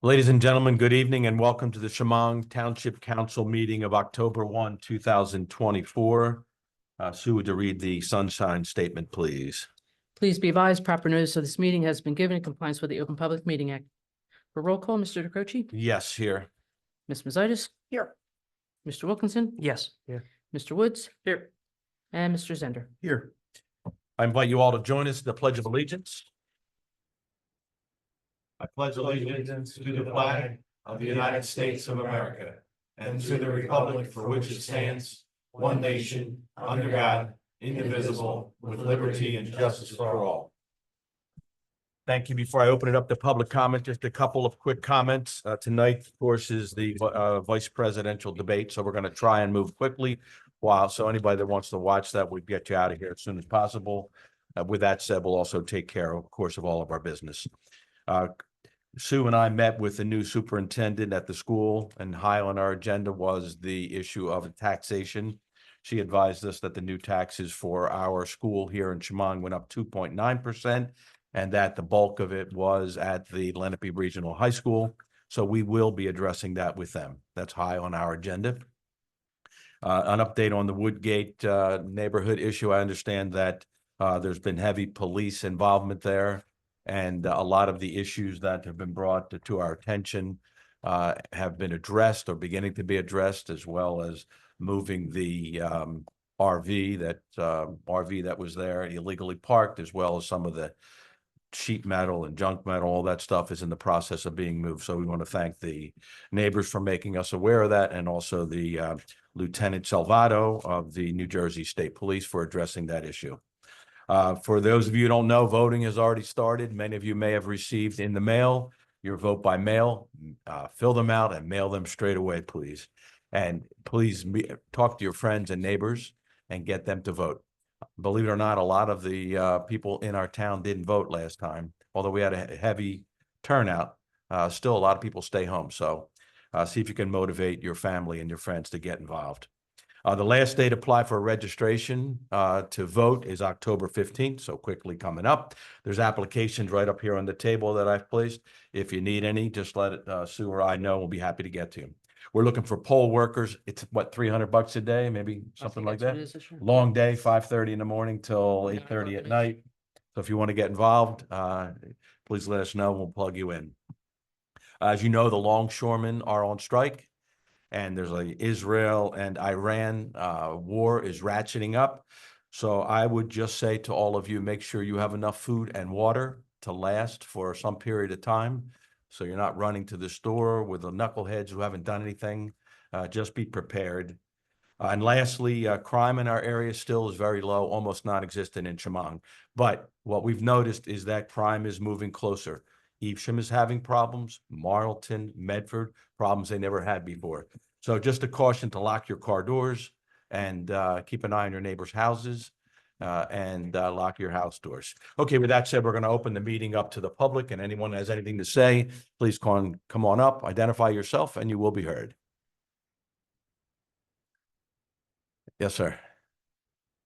Ladies and gentlemen, good evening and welcome to the Shamong Township Council meeting of October 1, 2024. Sue, would you read the sunshine statement, please? Please be advised, proper notice of this meeting has been given in compliance with the Open Public Meeting Act. For roll call, Mr. DeCroce? Yes, here. Ms. Mazitis? Here. Mr. Wilkinson? Yes. Here. Mr. Woods? Here. And Mr. Zender? Here. I invite you all to join us in the Pledge of Allegiance. I pledge allegiance to the flag of the United States of America and to the republic for which it stands, one nation, under God, indivisible, with liberty and justice for all. Thank you. Before I open it up to public comment, just a couple of quick comments. Tonight, of course, is the vice presidential debate, so we're going to try and move quickly. So anybody that wants to watch that, we'll get you out of here as soon as possible. With that said, we'll also take care, of course, of all of our business. Sue and I met with the new superintendent at the school, and high on our agenda was the issue of taxation. She advised us that the new taxes for our school here in Shamong went up 2.9%, and that the bulk of it was at the Lenape Regional High School. So we will be addressing that with them. That's high on our agenda. An update on the Woodgate neighborhood issue. I understand that there's been heavy police involvement there. And a lot of the issues that have been brought to our attention have been addressed or beginning to be addressed, as well as moving the RV that was there illegally parked, as well as some of the sheet metal and junk metal. All that stuff is in the process of being moved. So we want to thank the neighbors for making us aware of that, and also the Lieutenant Salvato of the New Jersey State Police for addressing that issue. For those of you who don't know, voting has already started. Many of you may have received in the mail your vote by mail. Fill them out and mail them straight away, please. And please talk to your friends and neighbors and get them to vote. Believe it or not, a lot of the people in our town didn't vote last time. Although we had a heavy turnout, still a lot of people stay home. So see if you can motivate your family and your friends to get involved. The last day to apply for registration to vote is October 15th, so quickly coming up. There's applications right up here on the table that I've placed. If you need any, just let Sue or I know. We'll be happy to get to you. We're looking for poll workers. It's what, $300 a day, maybe something like that. Long day, 5:30 in the morning till 8:30 at night. So if you want to get involved, please let us know. We'll plug you in. As you know, the longshoremen are on strike. And there's a Israel and Iran war is ratcheting up. So I would just say to all of you, make sure you have enough food and water to last for some period of time. So you're not running to the store with the knuckleheads who haven't done anything. Just be prepared. And lastly, crime in our area still is very low, almost non-existent in Shamong. But what we've noticed is that crime is moving closer. Evesham is having problems, Marlton, Medford, problems they never had before. So just a caution to lock your car doors and keep an eye on your neighbors' houses and lock your house doors. Okay, with that said, we're going to open the meeting up to the public, and anyone that has anything to say, please come on up, identify yourself, and you will be heard. Yes, sir.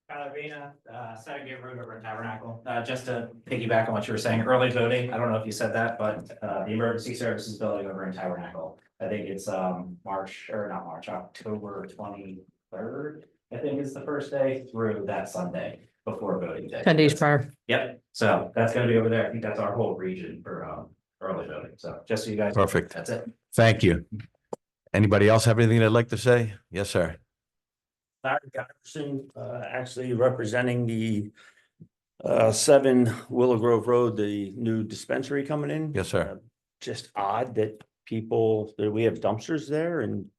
Arena, Saturday Road over in Tabernacle. Just to piggyback on what you were saying, early voting. I don't know if you said that, but the Emergency Services Building over in Tabernacle. I think it's October 23rd. I think is the first day through that Sunday before voting day. 10 days prior. Yep. So that's going to be over there. I think that's our whole region for early voting. So just so you guys. Perfect. That's it. Thank you. Anybody else have anything they'd like to say? Yes, sir. Larry Patterson, actually representing the 7 Willow Grove Road, the new dispensary coming in. Yes, sir. Just odd that we have dumpsters there, and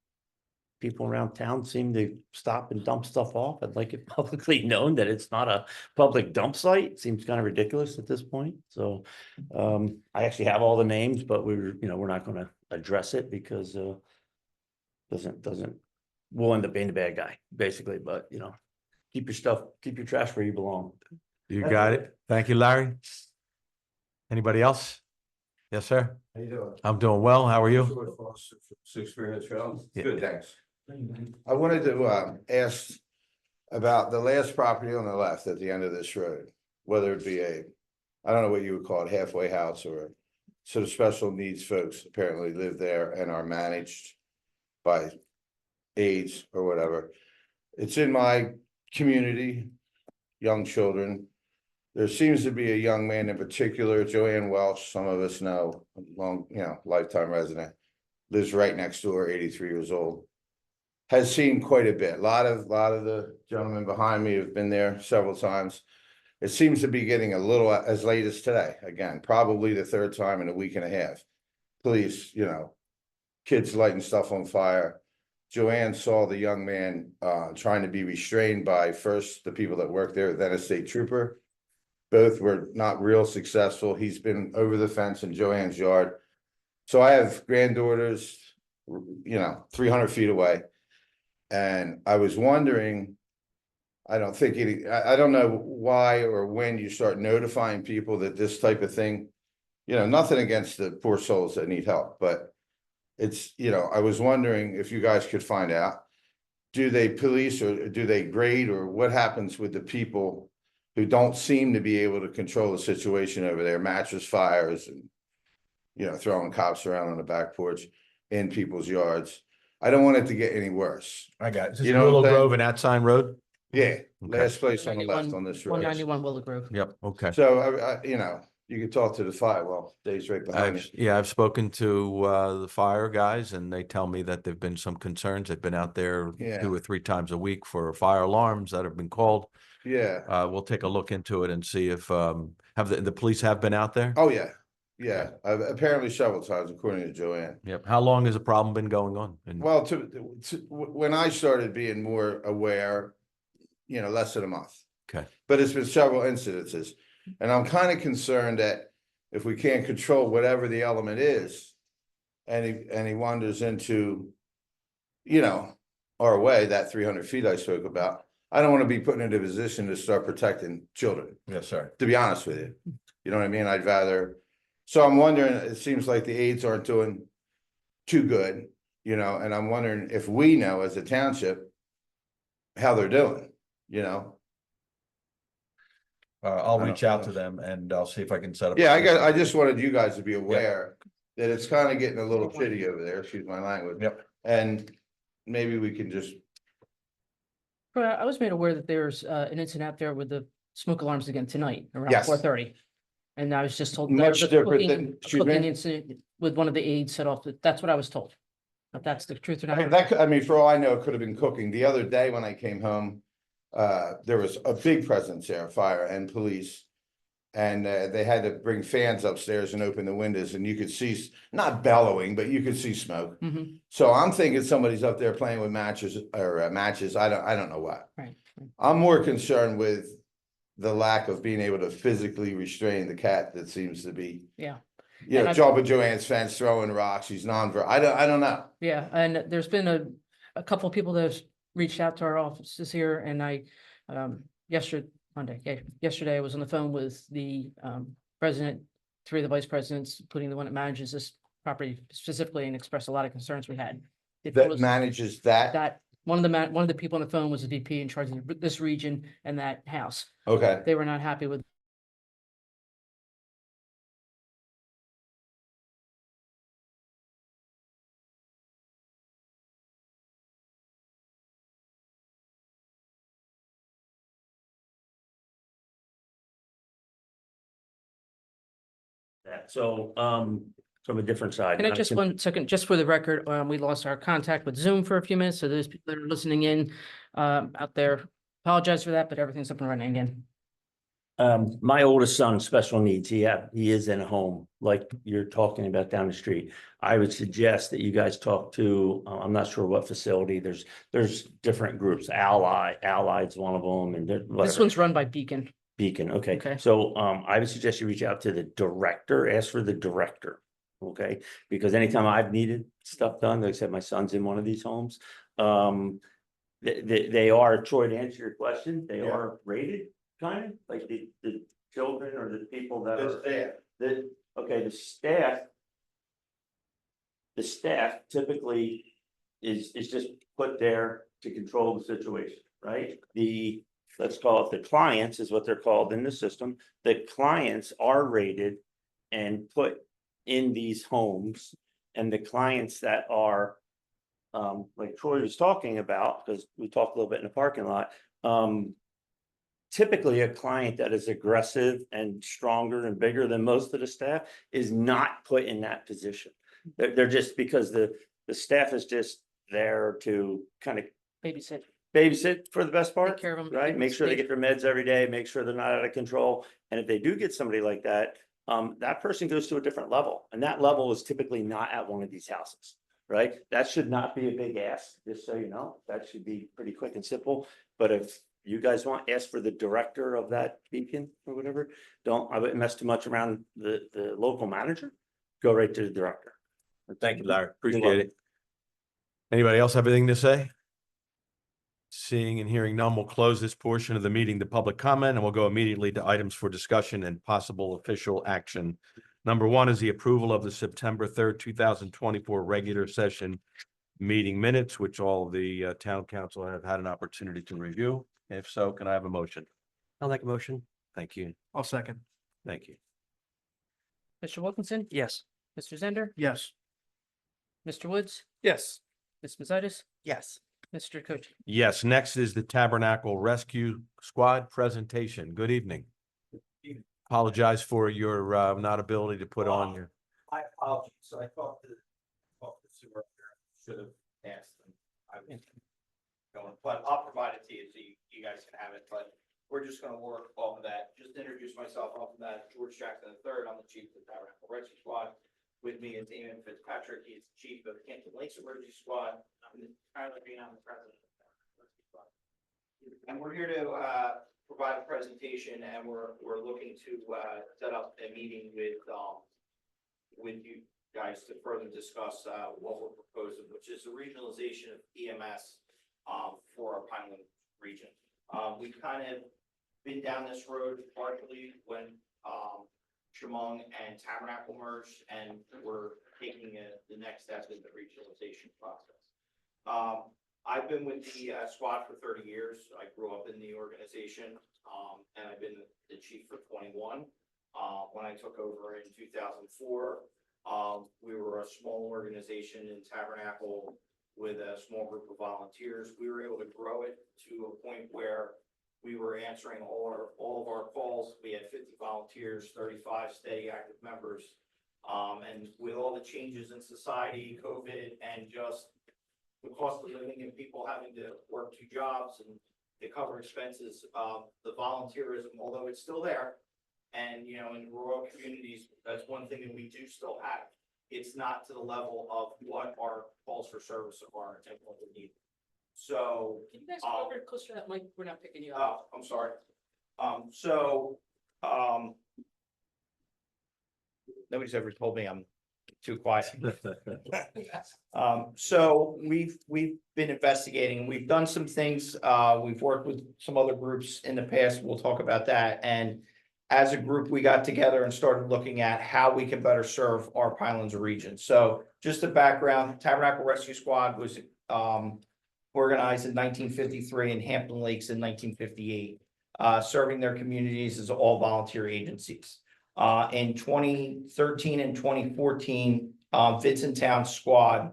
people around town seem to stop and dump stuff off. I'd like it publicly known that it's not a public dump site. Seems kind of ridiculous at this point. So I actually have all the names, but we're not going to address it because we'll end up being the bad guy, basically. But keep your trash where you belong. You got it. Thank you, Larry. Anybody else? Yes, sir. How you doing? I'm doing well. How are you? Experience show. Yeah. Good, thanks. I wanted to ask about the last property on the left at the end of this road, whether it be I don't know what you would call it, halfway house or So the special needs folks apparently live there and are managed by aides or whatever. It's in my community, young children. There seems to be a young man in particular, Joanne Welsh, some of us know, long, lifetime resident, lives right next door, 83 years old. Has seen quite a bit. A lot of the gentlemen behind me have been there several times. It seems to be getting a little as late as today, again, probably the third time in a week and a half. Police, kids lighting stuff on fire. Joanne saw the young man trying to be restrained by first the people that work there, then a state trooper. Both were not real successful. He's been over the fence in Joanne's yard. So I have granddaughters, 300 feet away. And I was wondering, I don't know why or when you start notifying people that this type of thing, nothing against the poor souls that need help, but it's, I was wondering if you guys could find out, do they police or do they grade, or what happens with the people who don't seem to be able to control the situation over there, mattress fires and, throwing cops around on the back porch in people's yards. I don't want it to get any worse. I got it. Is this You know what I'm Willow saying? Grove and Atsign Road? Yeah, Okay. last place on the left on this road. 191 Willow Grove. Yep, okay. So, you could talk to the fire, well, Dave's right behind me. I've spoken to the fire guys, and they tell me that there've been some concerns. They've been out there Yeah. 2 or 3 times a week for fire alarms that have been called. Yeah, We'll take a look into it and see if have the police have been out there? oh, yeah, apparently several times, according to Joanne. Yep. How long has the problem been going on? Well, when I started being more aware, less than a month. Okay. But it's been several incidences, and I'm kind of concerned that if we can't control whatever the element is, and he wanders into, our way, that 300 feet I spoke about, I don't want to be put in a position to start protecting children, Yes, sir. to be honest with you. You know what I mean? I'd rather, so I'm wondering, it seems like the aides aren't doing too good, and I'm wondering if we know as a township how they're doing, I'll I reach don't out know. to them and I'll see if I can set up. Yeah, I just wanted you guys to be aware that it's kind of getting a little shitty over there, excuse my language. Yep. And maybe we can just, Well, I was made aware that there's an incident out there with the smoke alarms again tonight around Yes. 4:30. And I was just told. Much there was a different than- cooking- a excuse me? cooking incident with one of the aides set off, that's what I was told. But that's the truth or I mean, not. for all I know, it could have been cooking. The other day when I came home, there was a big presence there, fire and police. And they had to bring fans upstairs and open the windows, and you could see, not bellowing, but you could see smoke. Mhm. So I'm thinking somebody's up there playing with matches or matches. I don't know what. Right. I'm more concerned with the lack of being able to physically restrain the cat that seems to be, Yeah. And I've- jumping Joanne's fence, throwing rocks. She's I don't know. Yeah, and there's been a couple of people that have reached out to our offices here, and I, yesterday I was on the phone with the president, 3 of the vice presidents, including the one that manages this property specifically, and expressed a lot of concerns we had. It That was manages that. that one of the people on the phone was the VP in charge of this region and that house. Okay. They were not happy with. So, from a different side. Can I just 1 second, just for the record, we lost our contact with Zoom for a few minutes, so those people that are listening in out there, apologize for that, but everything's up and running again. My oldest son, special needs, he is in a home like you're talking about down the street. I would suggest that you guys talk to, I'm not sure what facility, there's different groups, Allied's one of them, and This whatever. one's run by Beacon. Beacon, okay. Okay. So, I would suggest you reach out to the director, ask for the director. Okay, because anytime I've needed stuff done, like I said, my son's in one of these homes. They are, Troy, to answer your question, they Yeah. are rated, kind of, like the children or the people that are. The staff typically is just put there to control the situation, right? Let's call it the clients is what they're called in the system. The clients are rated and put in these homes and the clients that are, like Troy was talking about, because we talked a little bit in the parking lot, typically a client that is aggressive and stronger and bigger than most of the staff is not put in that position. They're just, because the staff is just there to kind of babysit for the best part, care of 'em, right? keep 'em Make sure they safe. get their meds every day, make sure they're not out of control. And if they do get somebody like that, that person goes to a different level, and that level is typically not at one of these houses, right? That should not be a big ask, just so you know. That should be pretty quick and simple. But if you guys want, ask for the director of that beacon or whatever. I wouldn't mess too much around the local manager. Go right to the director. Thank you, Larry. You're Appreciate welcome. it. Anybody else have anything to say? Seeing and hearing none, we'll close this portion of the meeting to public comment, and we'll go immediately to items for discussion and possible official action. Number one is the approval of the September 3rd, 2024 regular session meeting minutes, which all of the town council have had an opportunity to review. If so, can I have a motion? I'll make a motion. Thank you. I'll second. Thank you. Mr. Wilkinson, Yes. Mr. Zender, Yes. Mr. Woods, Yes. Ms. Mazitis, Yes. Mr. Cochi. Yes, next is the Tabernacle Rescue Squad presentation. Good evening. Apologize for your not ability to put on your. My apologies, so I talked to Sue earlier, should have asked them. I was going, but I'll provide it to you so you guys can have it, but we're just gonna work off of that. Just to introduce myself off of that, George Jackson III, I'm the chief of the Tabernacle Rescue Squad. With me is Eamon Fitzpatrick, he's the chief of the Hampton Lakes Emergency Squad. I'm Tyler Green, I'm the president of the Tabernacle Rescue Squad. And we're here to provide a presentation, and we're looking to set up a meeting with you guys to further discuss what we're proposing, which is the regionalization of EMS for our Pineland region. We've kind of been down this road partially when Shamong and Tabernacle merged, and we're taking the next step in the regionalization process. I've been with the squad for 30 years. I grew up in the organization, and I've been the chief for 21. When I took over in 2004, we were a small organization in Tabernacle with a small group of volunteers. We were able to grow it to a point where we were answering all of our calls. We had 50 volunteers, 35 steady active members. And with all the changes in society, COVID, and just the cost of living and people having to work 2 jobs and to cover expenses, the volunteerism, although it's still there, and in rural communities, that's one thing that we do still have. It's not to the level of what our calls for service are and what we need. So, Can you guys go over closer to that mic? We're not picking you up. I'm sorry. Nobody's ever told me I'm too quiet. So we've been investigating. We've done some things. We've worked with some other groups in the past. We'll talk about that. And as a group, we got together and started looking at how we can better serve our Pinelands region. So just a background, Tabernacle Rescue Squad was organized in 1953 and Hampton Lakes in 1958, serving their communities as all volunteer agencies. In 2013 and 2014, Vincent Town Squad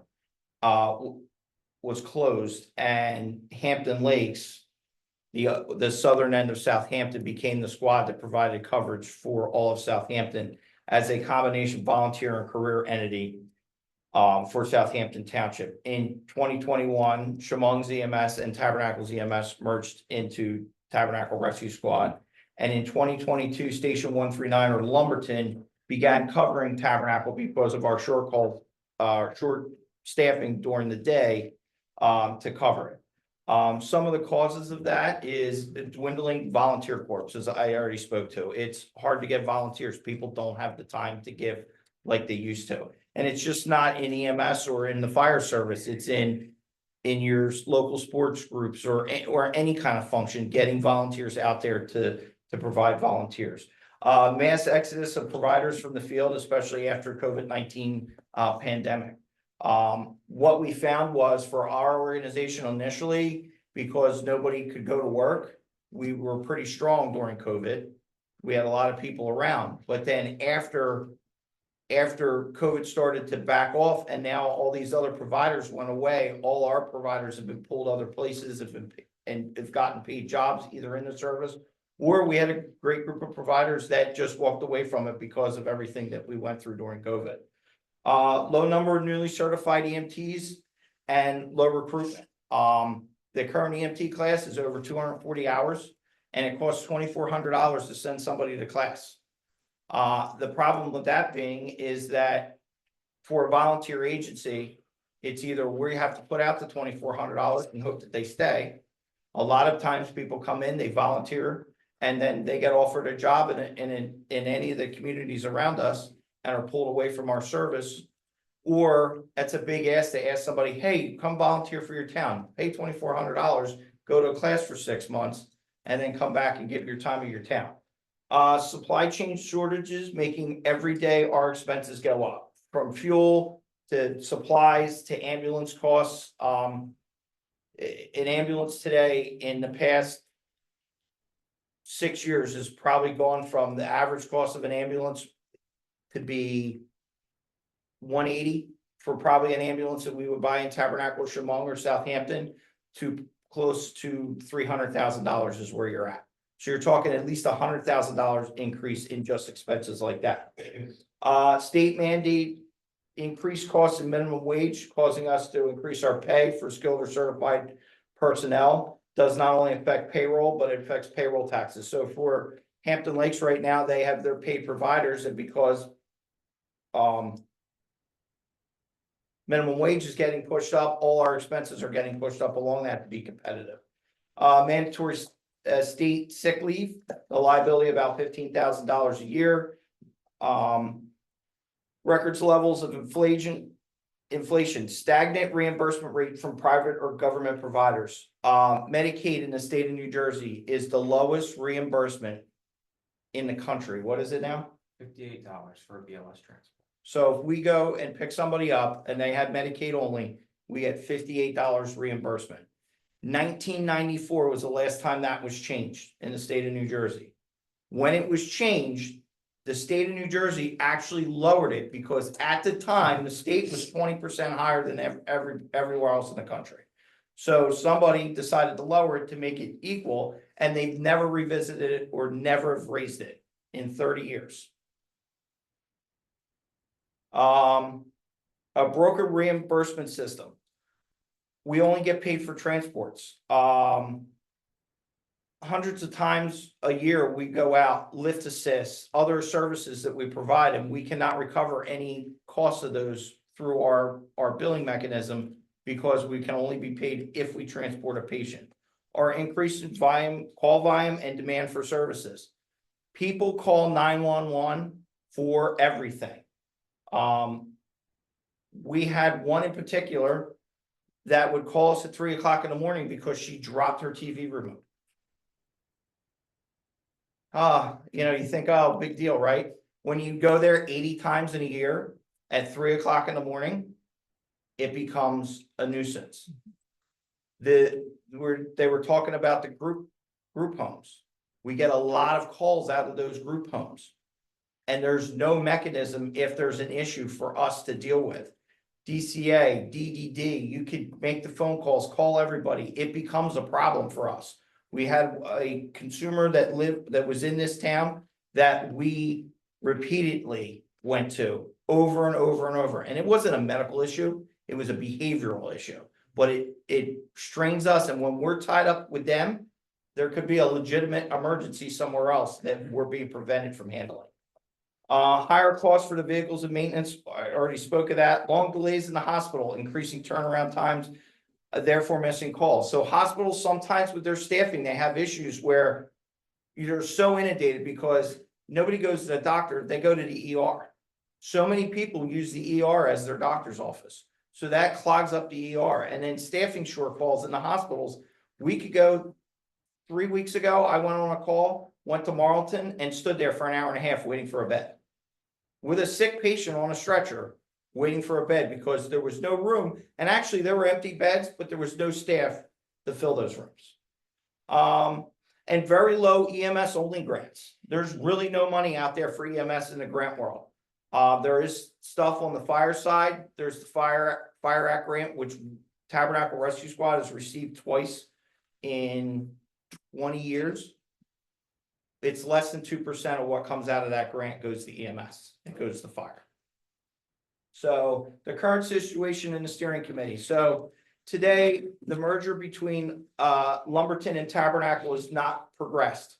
was closed, and Hampton Lakes, the southern end of Southampton, became the squad that provided coverage for all of Southampton as a combination volunteer and career entity for Southampton Township. In 2021, Shamong's EMS and Tabernacle's EMS merged into Tabernacle Rescue Squad. And in 2022, Station 139 or Lumberton began covering Tabernacle because of our short staffing during the day to cover it. Some of the causes of that is the dwindling volunteer corps, as I already spoke to. It's hard to get volunteers. People don't have the time to give like they used to. And it's just not in EMS or in the fire service. It's in your local sports groups or any kind of function, getting volunteers out there to provide volunteers. Mass exodus of providers from the field, especially after COVID-19 pandemic. What we found was for our organization initially, because nobody could go to work, we were pretty strong during COVID. We had a lot of people around, but then after after COVID started to back off and now all these other providers went away, all our providers have been pulled other places, and have gotten paid jobs either in the service, or we had a great group of providers that just walked away from it because of everything that we went through during COVID. Low number of newly certified EMTs and low recruitment. The current EMT class is over 240 hours, and it costs $2,400 to send somebody to class. The problem with that being is that for a volunteer agency, it's either we have to put out the $2,400 and hope that they stay. A lot of times people come in, they volunteer, and then they get offered a job in any of the communities around us and are pulled away from our service. Or that's a big ask to ask somebody, hey, come volunteer for your town, pay $2,400, go to a class for 6 months, and then come back and give your time of your town. Supply chain shortages, making every day our expenses go up, from fuel to supplies to ambulance costs. An ambulance today in the past 6 years has probably gone from the average cost of an ambulance to be $180 for probably an ambulance that we would buy in Tabernacle, Shamong, or Southampton, to close to $300,000 is where you're at. So you're talking at least $100,000 increase in just expenses like that. State mandate increased costs in minimum wage, causing us to increase our pay for skilled or certified personnel. Does not only affect payroll, but it affects payroll taxes. So for Hampton Lakes right now, they have their paid providers, and because minimum wage is getting pushed up, all our expenses are getting pushed up along that to be competitive. Mandatory state sick leave, the liability about $15,000 a year. Records levels of inflation, stagnant reimbursement rate from private or government providers. Medicaid in the state of New Jersey is the lowest reimbursement in the country. What is it now? $58 for a BLS transport. So if we go and pick somebody up and they had Medicaid only, we get $58 reimbursement. 1994 was the last time that was changed in the state of New Jersey. When it was changed, the state of New Jersey actually lowered it because at the time, the state was 20% higher than everywhere else in the country. So somebody decided to lower it to make it equal, and they've never revisited it or never have raised it in 30 years. A broker reimbursement system. We only get paid for transports. Hundreds of times a year we go out, lift assist, other services that we provide, and we cannot recover any costs of those through our billing mechanism because we can only be paid if we transport a patient. Our increase in volume, call volume, and demand for services. People call 911 for everything. We had one in particular that would call us at 3 o'clock in the morning because she dropped her TV remote. You think, oh, big deal, right? When you go there 80 times in a year at 3 o'clock in the morning, it becomes a nuisance. They were talking about the group homes. We get a lot of calls out of those group homes, and there's no mechanism if there's an issue for us to deal with. DCA, DDD, you could make the phone calls, call everybody. It becomes a problem for us. We had a consumer that was in this town that we repeatedly went to over and over and over. And it wasn't a medical issue. It was a behavioral issue, but it strains us. And when we're tied up with them, there could be a legitimate emergency somewhere else that we're being prevented from handling. Higher costs for the vehicles and maintenance. I already spoke of that. Long delays in the hospital, increasing turnaround times, therefore missing calls. So hospitals sometimes with their staffing, they have issues where you're so inundated because nobody goes to the doctor, they go to the ER. So many people use the ER as their doctor's office. So that clogs up the ER. And then staffing shortfalls in the hospitals. We could go 3 weeks ago, I went on a call, went to Marlton and stood there for an hour and a half waiting for a bed with a sick patient on a stretcher waiting for a bed because there was no room. And actually there were empty beds, but there was no staff to fill those rooms. And very low EMS only grants. There's really no money out there for EMS in the grant world. There is stuff on the fire side. There's the Fire Act grant, which Tabernacle Rescue Squad has received twice in 20 years. It's less than 2% of what comes out of that grant goes to EMS. It goes to fire. So the current situation in the steering committee. So today, the merger between Lumberton and Tabernacle is not progressed.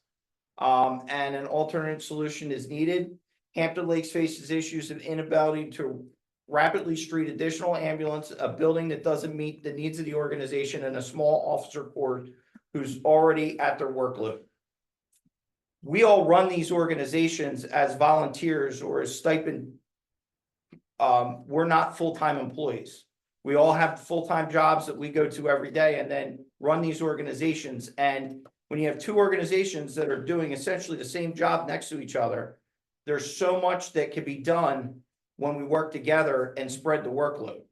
And an alternate solution is needed. Hampton Lakes faces issues of inability to rapidly street additional ambulance, a building that doesn't meet the needs of the organization, and a small officer corps who's already at their workload. We all run these organizations as volunteers or as stipend. We're not full-time employees. We all have full-time jobs that we go to every day and then run these organizations. And when you have two organizations that are doing essentially the same job next to each other, there's so much that can be done when we work together and spread the workload.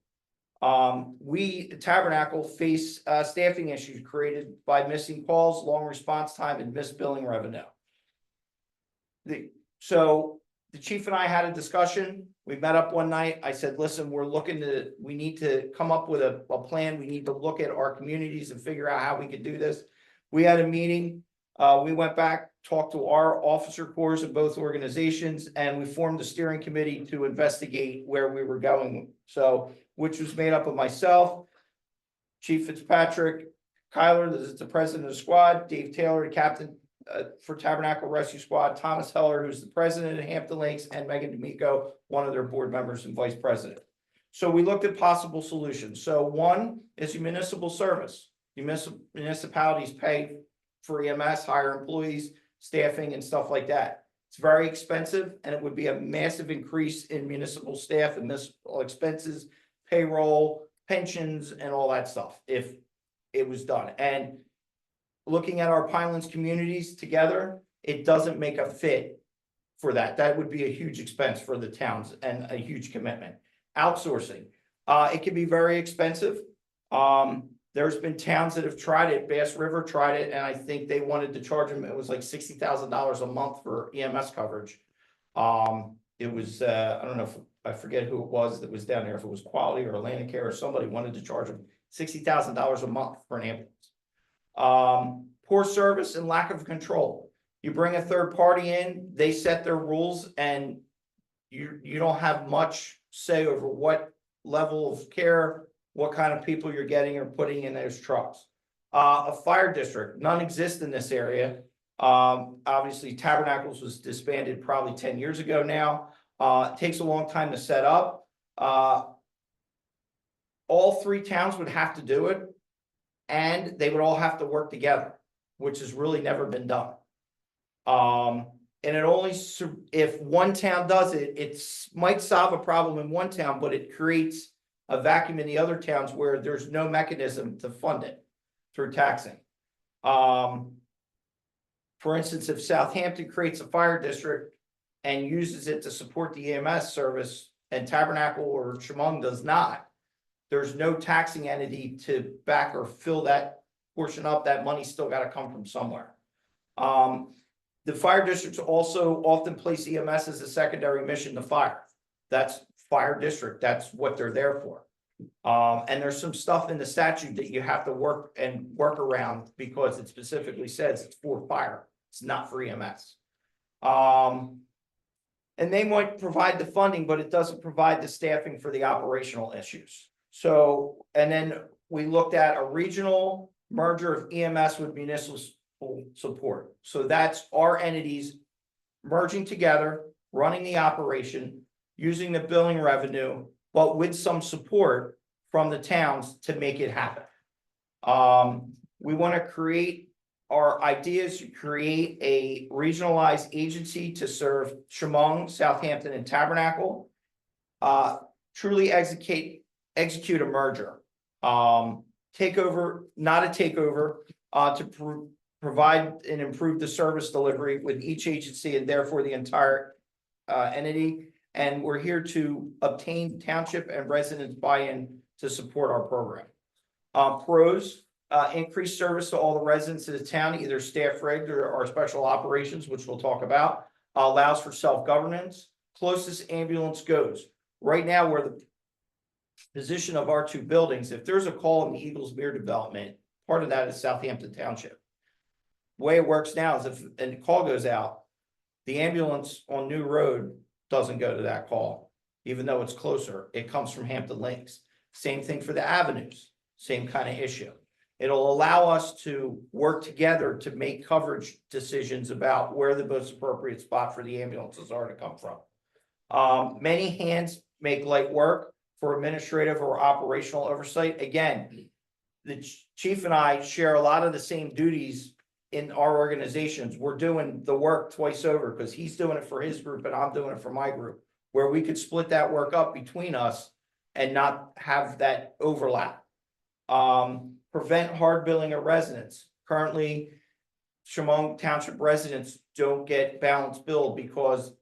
We, Tabernacle, face staffing issues created by missing calls, long response time, and missed billing revenue. So the chief and I had a discussion. We met up one night. I said, listen, we need to come up with a plan. We need to look at our communities and figure out how we could do this. We had a meeting. We went back, talked to our officer corps of both organizations, and we formed a steering committee to investigate where we were going. So, which was made up of myself, Chief Fitzpatrick, Kyler, this is the president of the squad, Dave Taylor, the captain for Tabernacle Rescue Squad, Thomas Heller, who's the president of Hampton Lakes, and Megan D'Amico, one of their board members and vice president. So we looked at possible solutions. So one is a municipal service. Municipalities pay for EMS, hire employees, staffing, and stuff like that. It's very expensive, and it would be a massive increase in municipal staff and municipal expenses, payroll, pensions, and all that stuff if it was done. And looking at our Pinelands communities together, it doesn't make a fit for that. That would be a huge expense for the towns and a huge commitment. Outsourcing, it can be very expensive. There's been towns that have tried it. Bass River tried it, and I think they wanted to charge them. It was like $60,000 a month for EMS coverage. It was, I don't know if I forget who it was that was down there, if it was Quality or Atlantic Care or somebody wanted to charge them $60,000 a month for an ambulance. Poor service and lack of control. You bring a third party in, they set their rules, and you don't have much say over what level of care, what kind of people you're getting or putting in those trucks. A fire district, none exist in this area. Obviously Tabernacles was disbanded probably 10 years ago now. It takes a long time to set up. All three towns would have to do it, and they would all have to work together, which has really never been done. And it only, if one town does it, it might solve a problem in one town, but it creates a vacuum in the other towns where there's no mechanism to fund it through taxing. For instance, if Southampton creates a fire district and uses it to support the EMS service, and Tabernacle or Shamong does not, there's no taxing entity to back or fill that portion up. That money's still got to come from somewhere. The fire districts also often place EMS as a secondary mission to fire. That's fire district. That's what they're there for. And there's some stuff in the statute that you have to work around because it specifically says it's for fire. It's not for EMS. And they might provide the funding, but it doesn't provide the staffing for the operational issues. So, and then we looked at a regional merger of EMS with municipal support. So that's our entities merging together, running the operation, using the billing revenue, but with some support from the towns to make it happen. We want to create our ideas to create a regionalized agency to serve Shamong, Southampton, and Tabernacle. Truly execute a merger. Takeover, not a takeover, to provide and improve the service delivery with each agency and therefore the entire entity. And we're here to obtain township and residents buy-in to support our program. Pros, increased service to all the residents of the town, either staff rigged or our special operations, which we'll talk about, allows for self-governance, closest ambulance goes. Right now, where the position of our two buildings, if there's a call in the Eagles Mere development, part of that is Southampton Township. Way it works now is if a call goes out, the ambulance on New Road doesn't go to that call, even though it's closer. It comes from Hampton Lakes. Same thing for the avenues, same kind of issue. It'll allow us to work together to make coverage decisions about where the most appropriate spot for the ambulances are to come from. Many hands make light work for administrative or operational oversight. Again, the chief and I share a lot of the same duties in our organizations. We're doing the work twice over because he's doing it for his group and I'm doing it for my group, where we could split that work up between us and not have that overlap. Prevent hard billing of residents. Currently, Shamong Township residents don't get balance billed because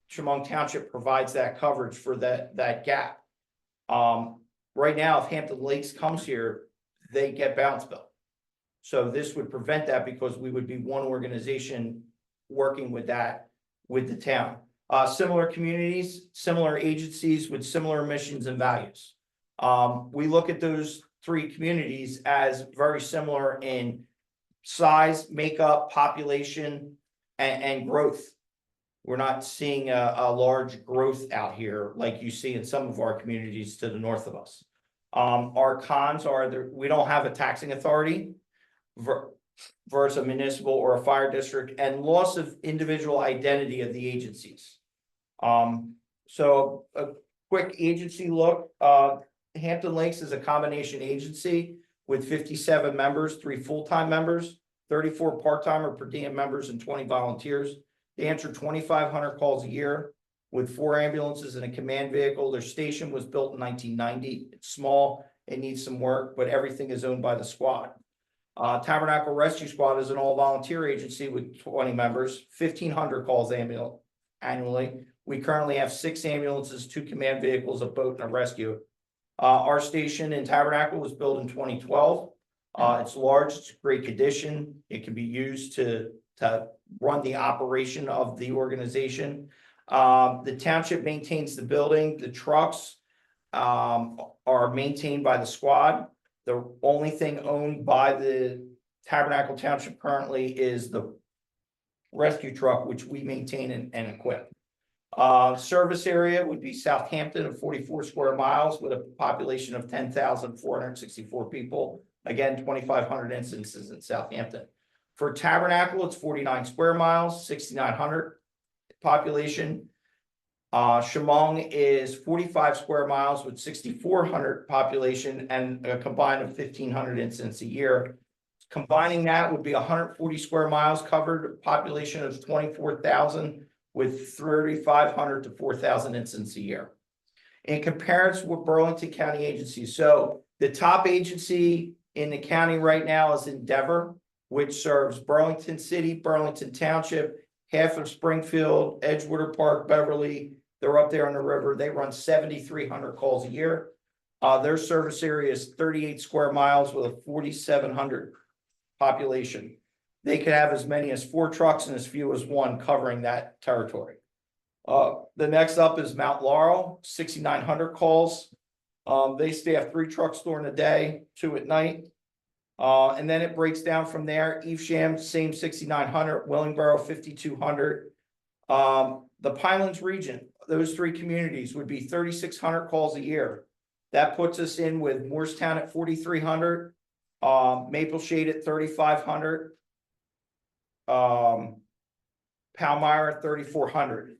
Shamong Township provides that coverage for that gap. Right now, if Hampton Lakes comes here, they get balance bill. So this would prevent that because we would be one organization working with that, with the town. Similar communities, similar agencies with similar missions and values. We look at those three communities as very similar in size, makeup, population, and growth. We're not seeing a large growth out here like you see in some of our communities to the north of us. Our cons are that we don't have a taxing authority versus a municipal or a fire district, and loss of individual identity of the agencies. So a quick agency look, Hampton Lakes is a combination agency with 57 members, 3 full-time members, 34 part-time or per diem members, and 20 volunteers. They answer 2,500 calls a year with 4 ambulances and a command vehicle. Their station was built in 1990. It's small, it needs some work, but everything is owned by the squad. Tabernacle Rescue Squad is an all-volunteer agency with 20 members, 1,500 calls annually. We currently have 6 ambulances, 2 command vehicles, a boat, and a rescue. Our station in Tabernacle was built in 2012. It's large, it's great condition. It can be used to run the operation of the organization. The township maintains the building. The trucks are maintained by the squad. The only thing owned by the Tabernacle Township currently is the rescue truck, which we maintain and equip. Service area would be Southampton of 44 square miles with a population of 10,464 people. Again, 2,500 instances in Southampton. For Tabernacle, it's 49 square miles, 6,900 population. Shamong is 45 square miles with 6,400 population and a combined of 1,500 incidents a year. Combining that would be 140 square miles covered, population of 24,000 with 3,500 to 4,000 incidents a year. In comparison with Burlington County agencies, so the top agency in the county right now is Endeavor, which serves Burlington City, Burlington Township, half of Springfield, Edgewater Park, Beverly. They're up there on the river. They run 7,300 calls a year. Their service area is 38 square miles with a 4,700 population. They could have as many as 4 trucks and as few as 1 covering that territory. The next up is Mount Laurel, 6,900 calls. They staff 3 trucks during the day, 2 at night. And then it breaks down from there. Evesham, same 6,900, Willingboro, 5,200. The Pinelands region, those 3 communities would be 3,600 calls a year. That puts us in with Morristown at 4,300, Maple Shade at 3,500, Palmyra at 3,400.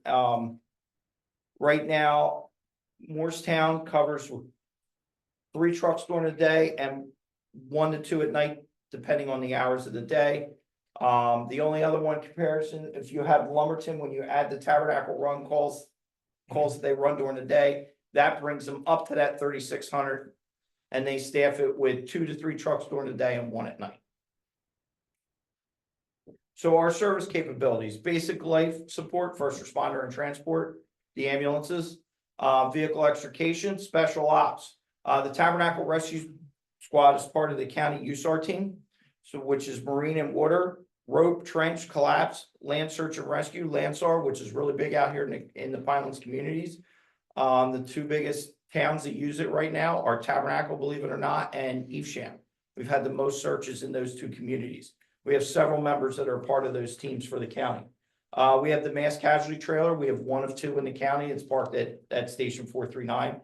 Right now, Morristown covers 3 trucks during the day and 1 to 2 at night, depending on the hours of the day. The only other one comparison, if you have Lumberton, when you add the Tabernacle run calls that they run during the day, that brings them up to that 3,600, and they staff it with 2 to 3 trucks during the day and 1 at night. So our service capabilities: basic life support, first responder and transport, the ambulances, vehicle extrication, special ops. The Tabernacle Rescue Squad is part of the county USAR team, so which is marine and water. rope trench collapse, land search and rescue, Landsar, which is really big out here in the Pinelands communities. The two biggest towns that use it right now are Tabernacle, believe it or not, and Evesham. We've had the most searches in those two communities. We have several members that are part of those teams for the county. We have the mass casualty trailer. We have one of two in the county. It's parked at Station 439.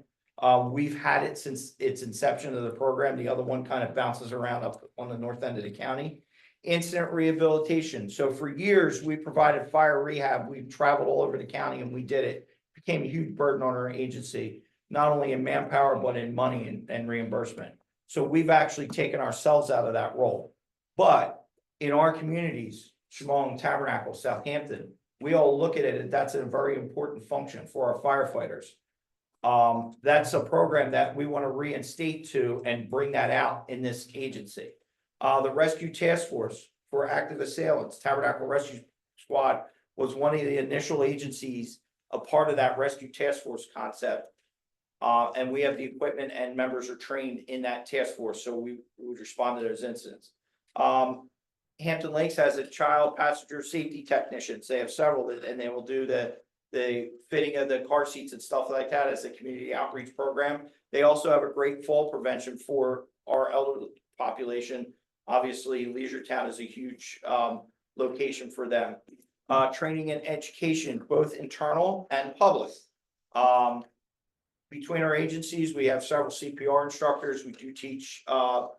We've had it since its inception of the program. The other one kind of bounces around up on the north end of the county. Incident rehabilitation. So for years, we provided fire rehab. We've traveled all over the county and we did it. Became a huge burden on our agency, not only in manpower, but in money and reimbursement. So we've actually taken ourselves out of that role. But in our communities, Shamong, Tabernacle, Southampton, we all look at it, and that's a very important function for our firefighters. That's a program that we want to reinstate to and bring that out in this agency. The Rescue Task Force for Active Assailants, Tabernacle Rescue Squad was one of the initial agencies, a part of that Rescue Task Force concept. And we have the equipment and members are trained in that task force, so we would respond to those incidents. Hampton Lakes has a child passenger safety technicians. They have several, and they will do the fitting of the car seats and stuff like that as a community outreach program. They also have a great fall prevention for our elderly population. Obviously, Leisure Town is a huge location for them. Training and education, both internal and public. Between our agencies, we have several CPR instructors. We do teach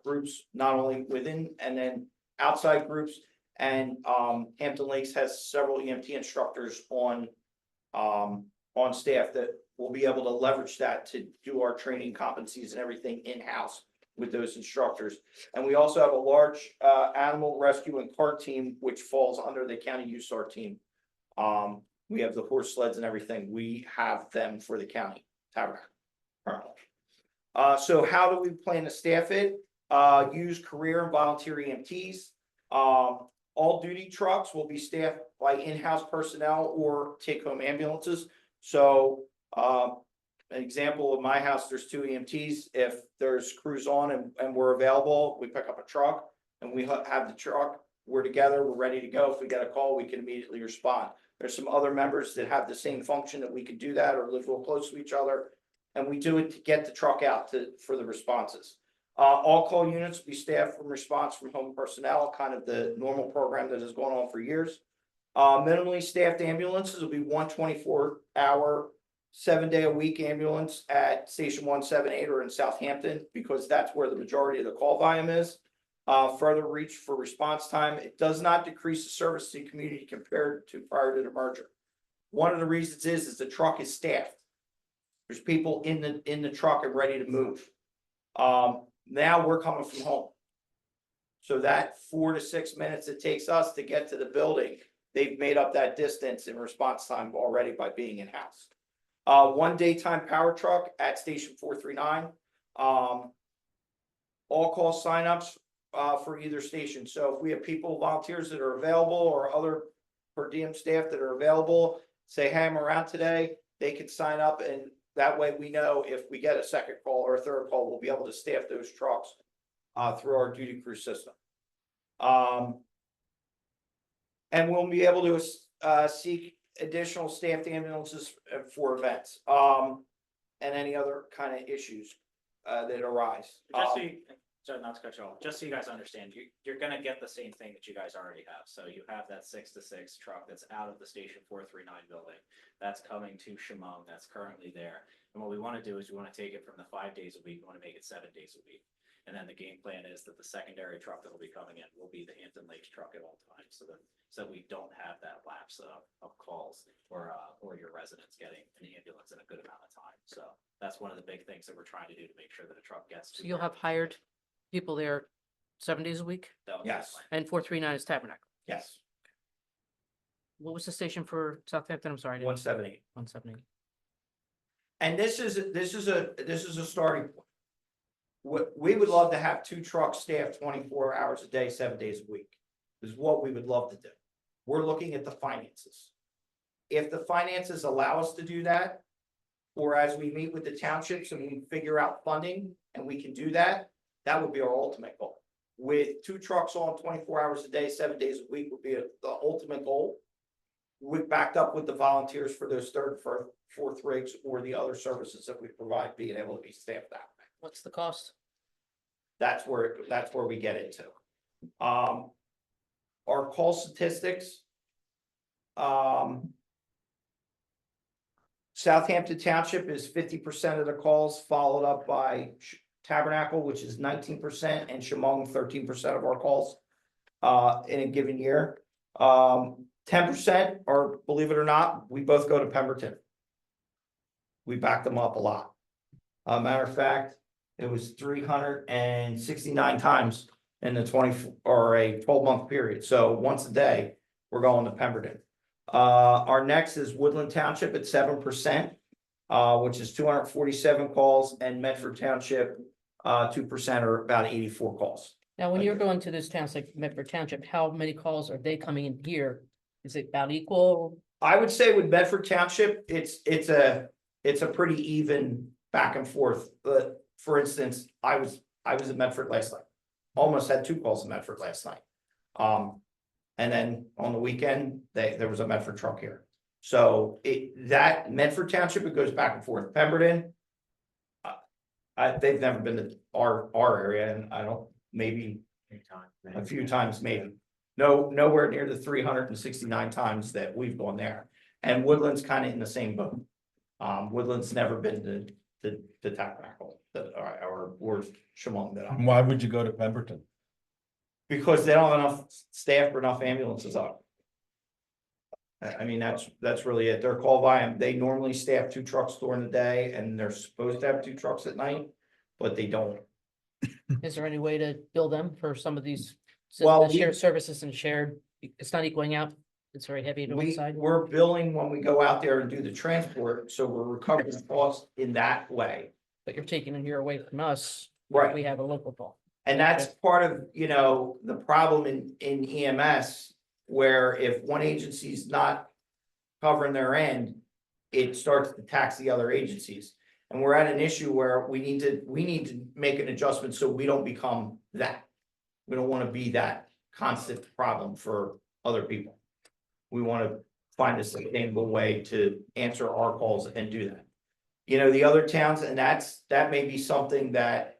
groups not only within and then outside groups. And Hampton Lakes has several EMT instructors on staff that will be able to leverage that to do our training competencies and everything in-house with those instructors. And we also have a large animal rescue and cart team, which falls under the county USAR team. We have the horse sleds and everything. We have them for the county Tabernacle. So how do we plan to staff it? Use career and volunteer EMTs. All duty trucks will be staffed by in-house personnel or take-home ambulances. So an example of my house, there's two EMTs. If there's crews on and we're available, we pick up a truck and we have the truck. We're together, we're ready to go. If we get a call, we can immediately respond. There's some other members that have the same function that we could do that or live real close to each other. And we do it to get the truck out for the responses. All call units will be staffed from response from home personnel, kind of the normal program that has gone on for years. Minimally staffed ambulances will be 124-hour, 7-day-a-week ambulance at Station 178 or in Southampton, because that's where the majority of the call volume is. Further reach for response time. It does not decrease the service to the community compared to prior to the merger. One of the reasons is the truck is staffed. There's people in the truck and ready to move. Now we're coming from home. So that 4 to 6 minutes it takes us to get to the building, they've made up that distance in response time already by being in-house. One daytime power truck at Station 439. All call signups for either station. So if we have people, volunteers that are available or other per diem staff that are available, say, hey, I'm around today, they can sign up, and that way we know if we get a second call or a third call, we'll be able to staff those trucks through our duty crew system. And we'll be able to seek additional staffed ambulances for events and any other kind of issues that arise. Just so you, so not to cut you off, just so you guys understand, you're gonna get the same thing that you guys already have. So you have that 6 to 6 truck that's out of the Station 439 building. That's coming to Shamong, that's currently there. And what we wanna do is we wanna take it from the 5 days a week, we wanna make it 7 days a week. And then the game plan is that the secondary truck that will be coming in will be the Hampton Lakes truck at all times. So we don't have that lapse of calls or your residents getting an ambulance in a good amount of time. So that's one of the big things that we're trying to do to make sure that a truck gets to. So you'll have hired people there 7 days a week, Yes. and 439 is Tabernacle. Yes. What was the station for Southampton? I'm sorry. 178. 170. And this is a starting point. We would love to have 2 trucks staffed 24 hours a day, 7 days a week. Is what we would love to do. We're looking at the finances. If the finances allow us to do that, or as we meet with the townships and we figure out funding and we can do that, that would be our ultimate goal. with 2 trucks on 24 hours a day, 7 days a week would be the ultimate goal. We backed up with the volunteers for those third, fourth rigs or the other services that we provide, being able to be staffed that way. What's the cost? That's where we get into. Our call statistics. Southampton Township is 50% of the calls, followed up by Tabernacle, which is 19%, and Shamong 13% of our calls in a given year. 10% are, believe it or not, we both go to Pemberton. We back them up a lot. Matter of fact, it was 369 times in the 12-month period. So once a day, we're going to Pemberton. Our next is Woodland Township at 7%, which is 247 calls, and Medford Township, 2% or about 84 calls. Now, when you're going to those towns like Medford Township, how many calls are they coming in here? Is it about equal? I would say with Medford Township, it's a pretty even back and forth. But for instance, I was at Medford last night. Almost had 2 calls in Medford last night. And then on the weekend, there was a Medford truck here. So that Medford Township, it goes back and forth. Pemberton, they've never been to our area, and I don't, maybe a few times, maybe. Nowhere near the 369 times that we've gone there. And Woodland's kind of in the same boat. Woodland's never been to Tabernacle, or Shamong that I'm. Why would you go to Pemberton? Because they don't have enough staff or enough ambulances up. I mean, that's really it. Their call volume, they normally staff 2 trucks during the day, and they're supposed to have 2 trucks at night, but they don't. Is there any way to bill them for some of these? Well, The shared services and shared, it's not equaling out. It's very heavy to one side. We're billing when we go out there and do the transport, so we're recovering costs in that way. But you're taking it here away from us. Right. We have a local call. And that's part of, the problem in EMS, where if one agency's not covering their end, it starts to tax the other agencies. And we're at an issue where we need to make an adjustment so we don't become that. We don't want to be that constant problem for other people. We want to find a sustainable way to answer our calls and do that. The other towns, and that may be something that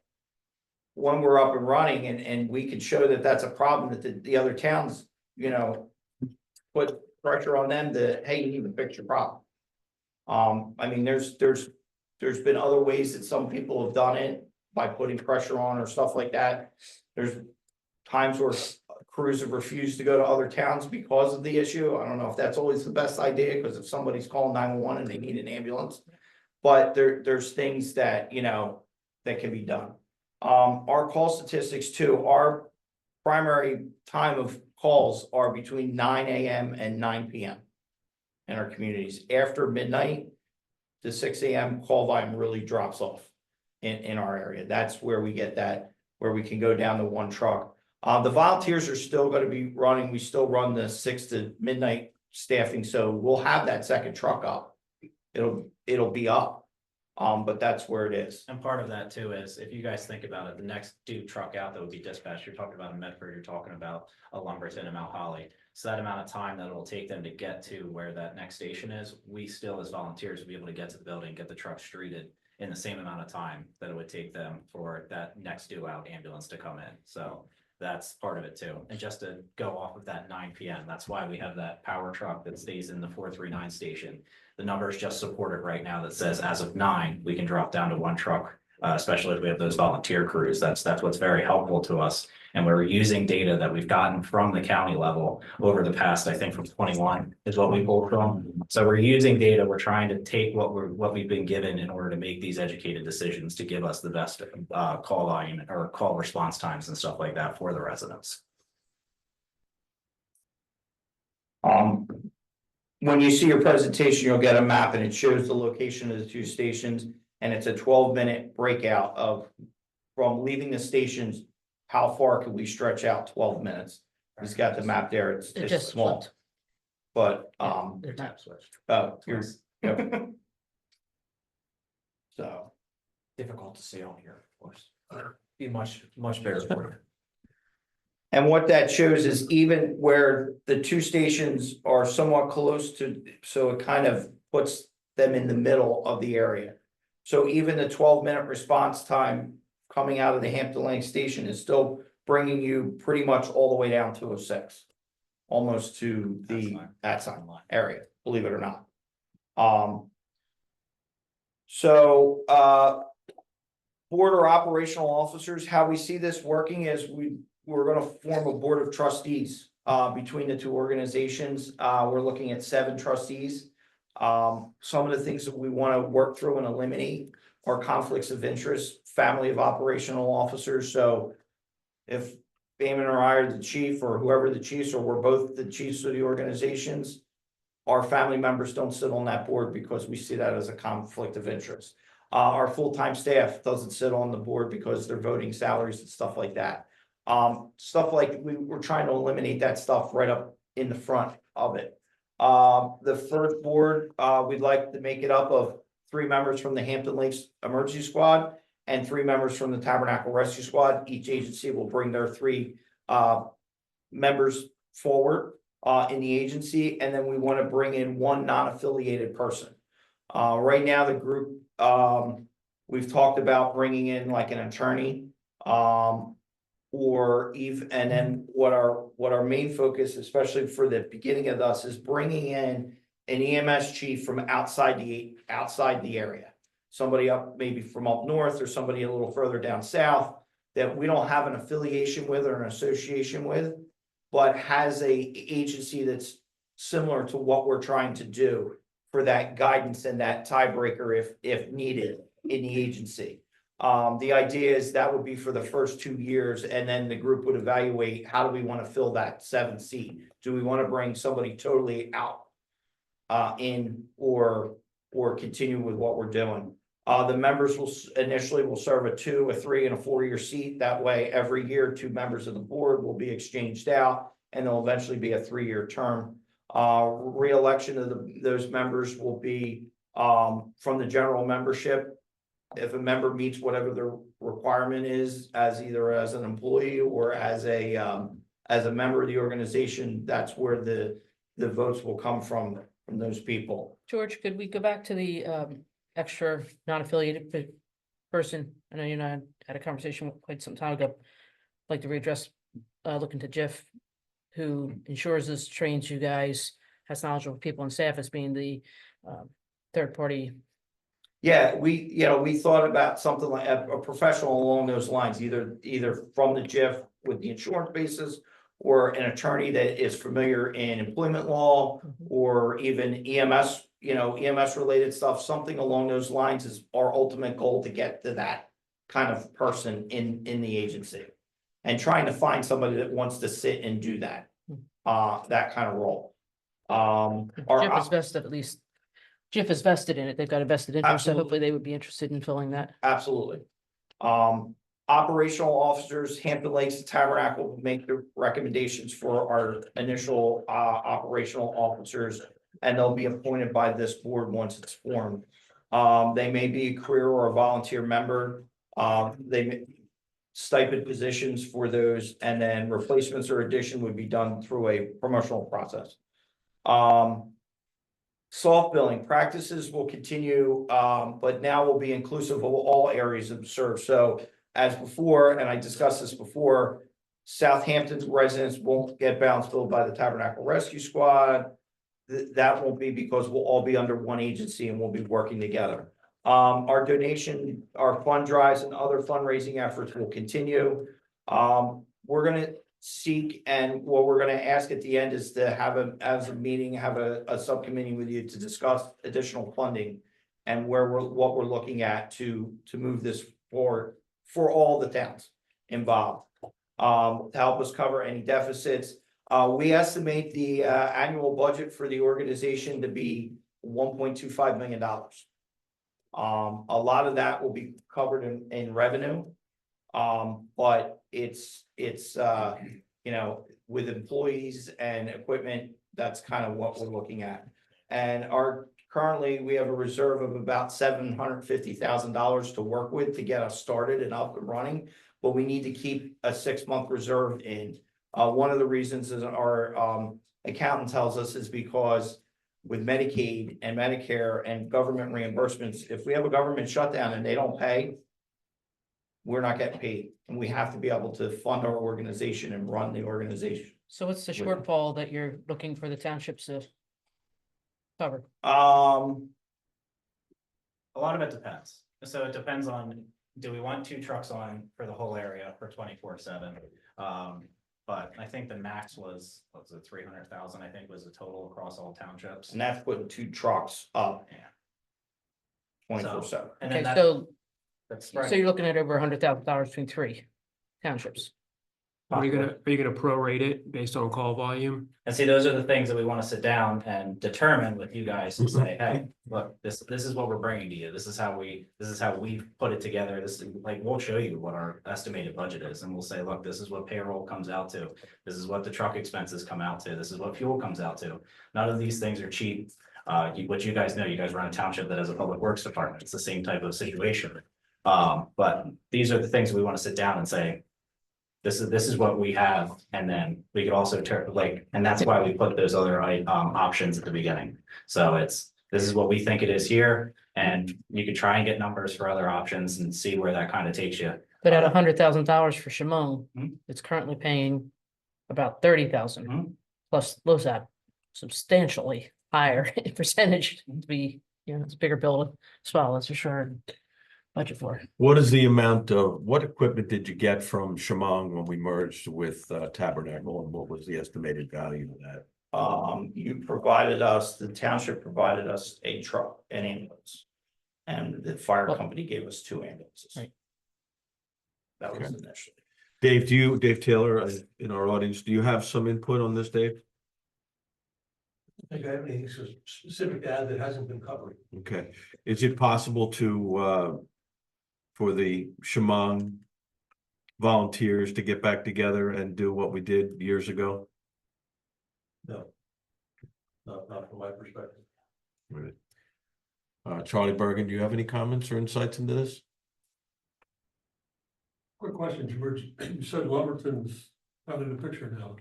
when we're up and running and we can show that that's a problem, that the other towns, put pressure on them to, hey, you need to fix your problem. I mean, there's been other ways that some people have done it by putting pressure on or stuff like that. There's times where crews have refused to go to other towns because of the issue. I don't know if that's always the best idea, because if somebody's calling 911 and they need an ambulance, but there's things that, that can be done. Our call statistics too, our primary time of calls are between 9 a.m. and 9 p.m. in our communities. After midnight to 6 a.m. call volume really drops off in our area. That's where we get that, where we can go down to 1 truck. The volunteers are still going to be running. We still run the 6 to midnight staffing, so we'll have that second truck up. It'll be up. But that's where it is. And part of that too is, if you guys think about it, the next due truck out that would be dispatched, you're talking about in Medford, you're talking about a Lumberton and Mount Holly. So that amount of time that it'll take them to get to where that next station is, we still as volunteers will be able to get to the building, get the trucks treated in the same amount of time that it would take them for that next due out ambulance to come in. So that's part of it too. And just to go off of that 9 p.m., that's why we have that power truck that stays in the 439 station. The number is just supported right now that says as of 9, we can drop down to 1 truck, especially if we have those volunteer crews. That's what's very helpful to us. And we're using data that we've gotten from the county level over the past, I think from 21 is what we pulled from. So we're using data. We're trying to take what we've been given in order to make these educated decisions to give us the best call volume or call response times and stuff like that for the residents. When you see your presentation, you'll get a map and it shows the location of the 2 stations, and it's a 12-minute breakout of from leaving the stations, how far could we stretch out 12 minutes? He's got the map there. It's just small. flipped. But They're not- yep. So difficult to see on here, of course. Be much better for And what that shows is even where the two stations are somewhat close to, so it kind of puts them in the middle of the area. So even the 12-minute response time coming out of the Hampton Lane station is still bringing you pretty much all the way down to 06. Almost to the, that's on area, believe it or not. Board or operational officers, how we see this working is we're gonna form a board of trustees between the two organizations. We're looking at 7 trustees. Some of the things that we want to work through and eliminate are conflicts of interest, family of operational officers. So if Damon or I are the chief, or whoever the chiefs, or we're both the chiefs of the organizations, our family members don't sit on that board because we see that as a conflict of interest. Our full-time staff doesn't sit on the board because they're voting salaries and stuff like that. Stuff like we're trying to eliminate that stuff right up in the front of it. The first board, we'd like to make it up of 3 members from the Hampton Lakes Emergency Squad and 3 members from the Tabernacle Rescue Squad. Each agency will bring their 3 members forward in the agency, and then we want to bring in 1 non-affiliated person. Right now, the group, we've talked about bringing in like an attorney, or even, and then what our main focus, especially for the beginning of this, is bringing in an EMS chief from outside the area. Somebody up, maybe from up north, or somebody a little further down south, that we don't have an affiliation with or an association with, but has a agency that's similar to what we're trying to do for that guidance and that tiebreaker if needed in the agency. The idea is that would be for the first 2 years, and then the group would evaluate, how do we want to fill that 7th seat? Do we want to bring somebody totally out in, or continue with what we're doing? The members will initially serve a 2, a 3, and a 4-year seat. That way, every year, 2 members of the board will be exchanged out, and there'll eventually be a 3-year term. Re-election of those members will be from the general membership. If a member meets whatever the requirement is, as either as an employee or as a member of the organization, that's where the votes will come from those people. George, could we go back to the extra non-affiliated person? I know you and I had a conversation quite some time ago. I'd like to readdress, looking to Jeff, who ensures this, trains you guys, has knowledgeable people and staff as being the third party. Yeah, we thought about something like a professional along those lines, either from the JIF with the insurance basis, or an attorney that is familiar in employment law, or even EMS, EMS related stuff. Something along those lines is our ultimate goal, to get to that kind of person in the agency, and trying to find somebody that wants to sit and do that, that kind of role. Jeff is vested, at least Jeff is vested in it. They've got a vested interest, so Absolutely. hopefully they would be interested in filling that. Absolutely. Operational officers, Hampton Lakes and Tabernacle will make the recommendations for our initial operational officers, and they'll be appointed by this board once it's formed. They may be a career or a volunteer member. They may stipend positions for those, and then replacements or addition would be done through a promotional process. Soft billing practices will continue, but now will be inclusive of all areas of serve. So as before, and I discussed this before, Southampton's residents won't get balance billed by the Tabernacle Rescue Squad. That won't be, because we'll all be under one agency and we'll be working together. Our donation, our fund drives and other fundraising efforts will continue. We're gonna seek, and what we're gonna ask at the end is to have a meeting, have a subcommittee with you to discuss additional funding and what we're looking at to move this forward for all the towns involved, to help us cover any deficits. We estimate the annual budget for the organization to be $1.25 million. A lot of that will be covered in revenue. But it's with employees and equipment, that's kind of what we're looking at. And currently, we have a reserve of about $750,000 to work with to get us started and up and running, but we need to keep a 6-month reserve in One of the reasons is our, accountant tells us is because with Medicaid and Medicare and government reimbursements, if we have a government shutdown and they don't pay, we're not getting paid, and we have to be able to fund our organization and run the organization. So what's the Wait. shortfall that you're looking for the townships to cover? A lot of it depends. So it depends on, do we want 2 trucks on for the whole area for 24/7? But I think the max was, what's it, 300,000, I think was the total across all townships. And that's putting 2 trucks up Yeah. 24/7. And Okay, then so, that's so spread. you're looking at over $100,000 between 3 townships. Are you gonna prorate it based on call volume? And see, those are the things that we want to sit down and determine with you guys and say, hey, look, this is what we're bringing to you. This is how we put it together. This is like, we'll show you what our estimated budget is, and we'll say, look, this is what payroll comes out to. This is what the truck expenses come out to. This is what fuel comes out to. None of these things are cheap. What you guys know, you guys run a township that has a public works department. It's the same type of situation. But these are the things we want to sit down and say, this is what we have, and then we could also and that's why we put those other options at the beginning. So this is what we think it is here, and you could try and get numbers for other options and see where that kind of takes you. But at $100,000 for Shamong, Mhm. it's currently paying about 30,000 Mhm. plus LoSAP, substantially higher in percentage to be, it's a bigger bill to swallow, that's for sure. and Budget for it. What is the amount of, what equipment did you get from Shamong when we merged with Tabernacle, and what was the estimated value of that? The township provided us a truck, an ambulance. And the fire Well- company gave us 2 ambulances. Right. That was Okay. initially. Dave Taylor, in our audience, do you have some input on this, Dave? I think I have anything specific to add that hasn't been covered. Okay, is it possible to, for the Shamong volunteers to get back together and do what we did years ago? No. Not from my perspective. Right. Charlie Bergen, do you have any comments or insights into this? Quick question, George. You said Lumberton's not in the picture now.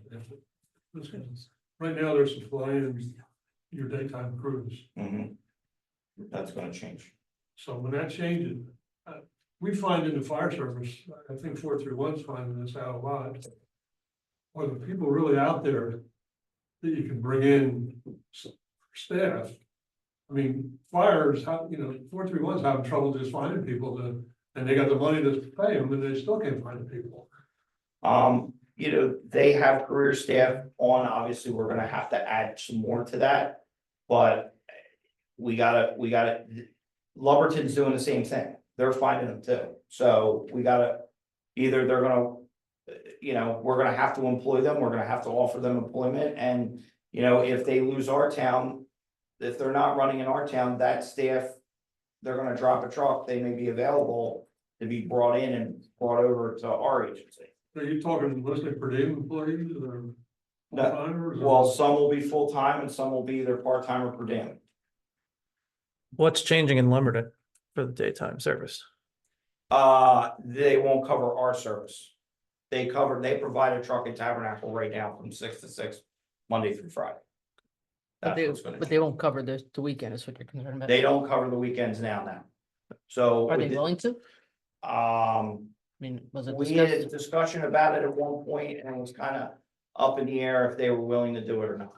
Right now, they're supplying your daytime crews. Mhm. That's gonna change. So when that changes, we find in the fire service, I think 431's finding this out a lot. Are the people really out there that you can bring in staff? I mean, fires, 431's having trouble just finding people and they got the money to pay them and they still can't find the people. They have career staff on, obviously, we're gonna have to add some more to that. But we gotta, Lumberton's doing the same thing, they're finding them too, so we gotta, either they're gonna. We're gonna have to employ them, we're gonna have to offer them employment, and, if they lose our town. If they're not running in our town, that staff, they're gonna drop a truck, they may be available to be brought in and brought over to our agency. Are you talking mostly per diem employees or? No, full-timers or- Well, some will be full-time and some will be either part-time or per diem. What's changing in Lumberton for the daytime service? They won't cover our service. They provide a truck in Tabernacle right now from 6 to 6, Monday through Friday. But That's what's gonna they won't cover the weekend, is what you're concerned about. They don't cover the weekends now. So. Are they willing to? I Um, mean, was it we had a discussed? discussion about it at one point and it was kind of up in the air if they were willing to do it or not.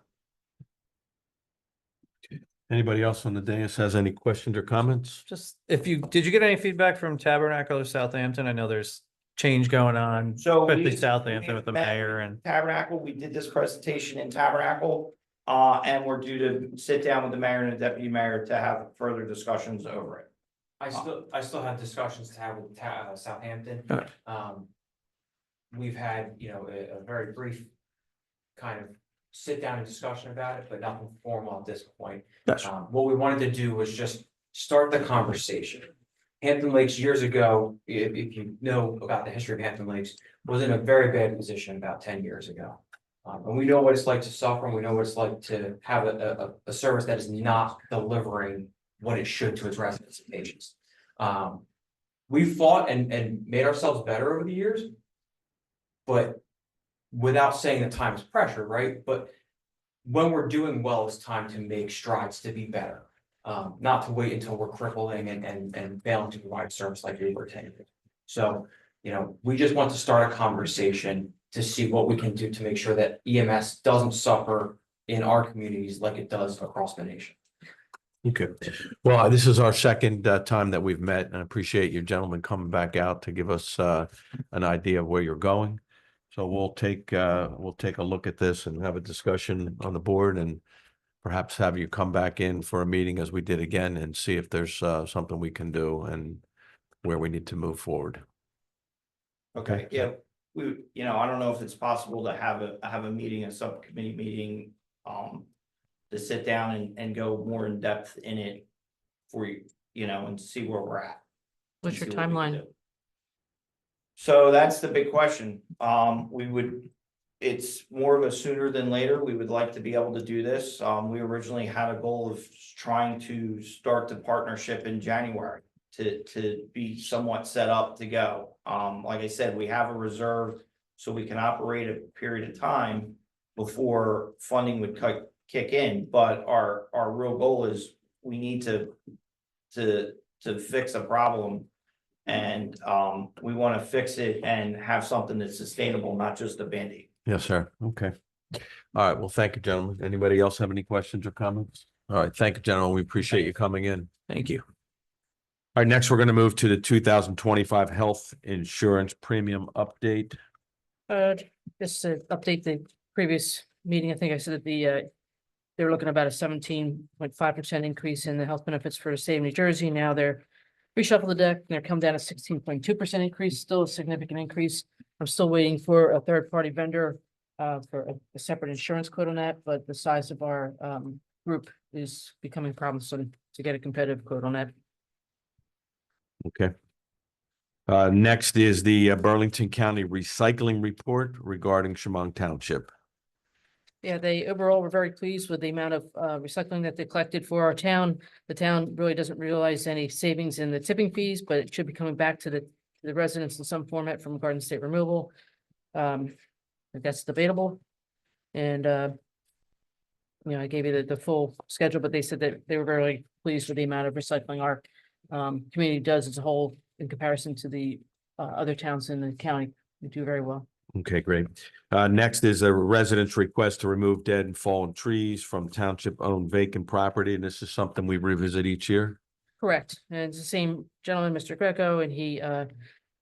Anybody else on the dais has any questions or comments? Just did you get any feedback from Tabernacle or Southampton? I know there's change going on, So especially we- Southampton with the met mayor and. Tabernacle, we did this presentation in Tabernacle. And we're due to sit down with the mayor and the deputy mayor to have further discussions over it. I still have discussions to have with Southampton. Okay. We've had, a very brief kind of sit down and discussion about it, but nothing formal at this point. Gotcha. What we wanted to do was just start the conversation. Hampton Lakes years ago, if you know about the history of Hampton Lakes, was in a very bad position about 10 years ago. And we know what it's like to suffer, and we know what it's like to have a service that is not delivering what it should to its residents and patients. We fought and made ourselves better over the years. But without saying that time is pressure, right? But when we're doing well, it's time to make strides to be better. Not to wait until we're crippling and failing to provide service like we were saying. So, you know, we just want to start a conversation to see what we can do to make sure that EMS doesn't suffer in our communities like it does across the nation. Okay, well, this is our second time that we've met, and I appreciate you gentlemen coming back out to give us an idea of where you're going. So we'll take a look at this and have a discussion on the board, and perhaps have you come back in for a meeting as we did again, and see if there's something we can do and where we need to move forward. Okay, yeah, we, I don't know if it's possible to have a meeting, a subcommittee meeting, to sit down and go more in depth in it for you, and see where we're at. What's your See what we can timeline? do. So that's the big question. It's more of a sooner than later. We would like to be able to do this. We originally had a goal of trying to start the partnership in January to be somewhat set up to go. Like I said, we have a reserve so we can operate a period of time before funding would kick in, but our real goal is we need to fix a problem. And we want to fix it and have something that's sustainable, not just a Band-Aid. Yes, sir. Okay. All right. Well, thank you, gentlemen. Anybody else have any questions or comments? All right. Thank you, gentlemen. We appreciate you coming in. Thank you. All right, next we're going to move to the 2025 health insurance premium update. Just to update the previous meeting, I think I said that they were looking about a 17.5% increase in the health benefits for the state of New Jersey. Now they're reshuffled the deck and they're come down to 16.2% increase, still a significant increase. I'm still waiting for a third-party vendor for a separate insurance quote on that, but the size of our group is becoming problemsome to get a competitive quote on that. Okay. Next is the Burlington County Recycling Report regarding Shamong Township. Yeah, they overall were very pleased with the amount of recycling that they collected for our town. The town really doesn't realize any savings in the tipping fees, but it should be coming back to the residents in some format from Garden State Removal. That's debatable. And I gave you the full schedule, but they said that they were very pleased with the amount of recycling our community does as a whole in comparison to the other towns in the county. We do very well. Okay, great. Next is a resident's request to remove dead and fallen trees from township-owned vacant property, and this is something we revisit each year. Correct. And it's the same gentleman, Mr. Greco, and he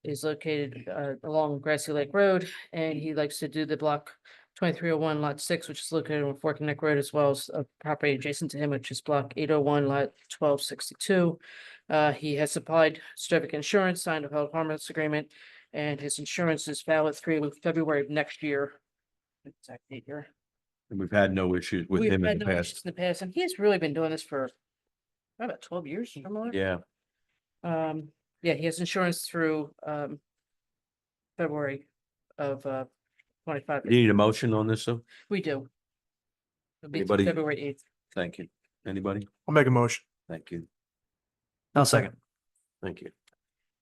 is located along Grassy Lake Road, and he likes to do the block 2301 lot 6, which is located on Fork Neck Road, as well as a property adjacent to him, which is block 801 lot 1262. He has supplied certificate insurance, signed a health harmless agreement, and his insurance is valid through February of next year. Exact date here. And we've had no issues with We've him in had the no issues past. in the past, and he's really been doing this for about 12 years or more. Yeah, Yeah, he has insurance through February of 25. you need a motion on this, so We do. It'll be through Anybody? February 8th. thank you. Anybody? I'll make a motion. Thank you. I'll second. Thank you.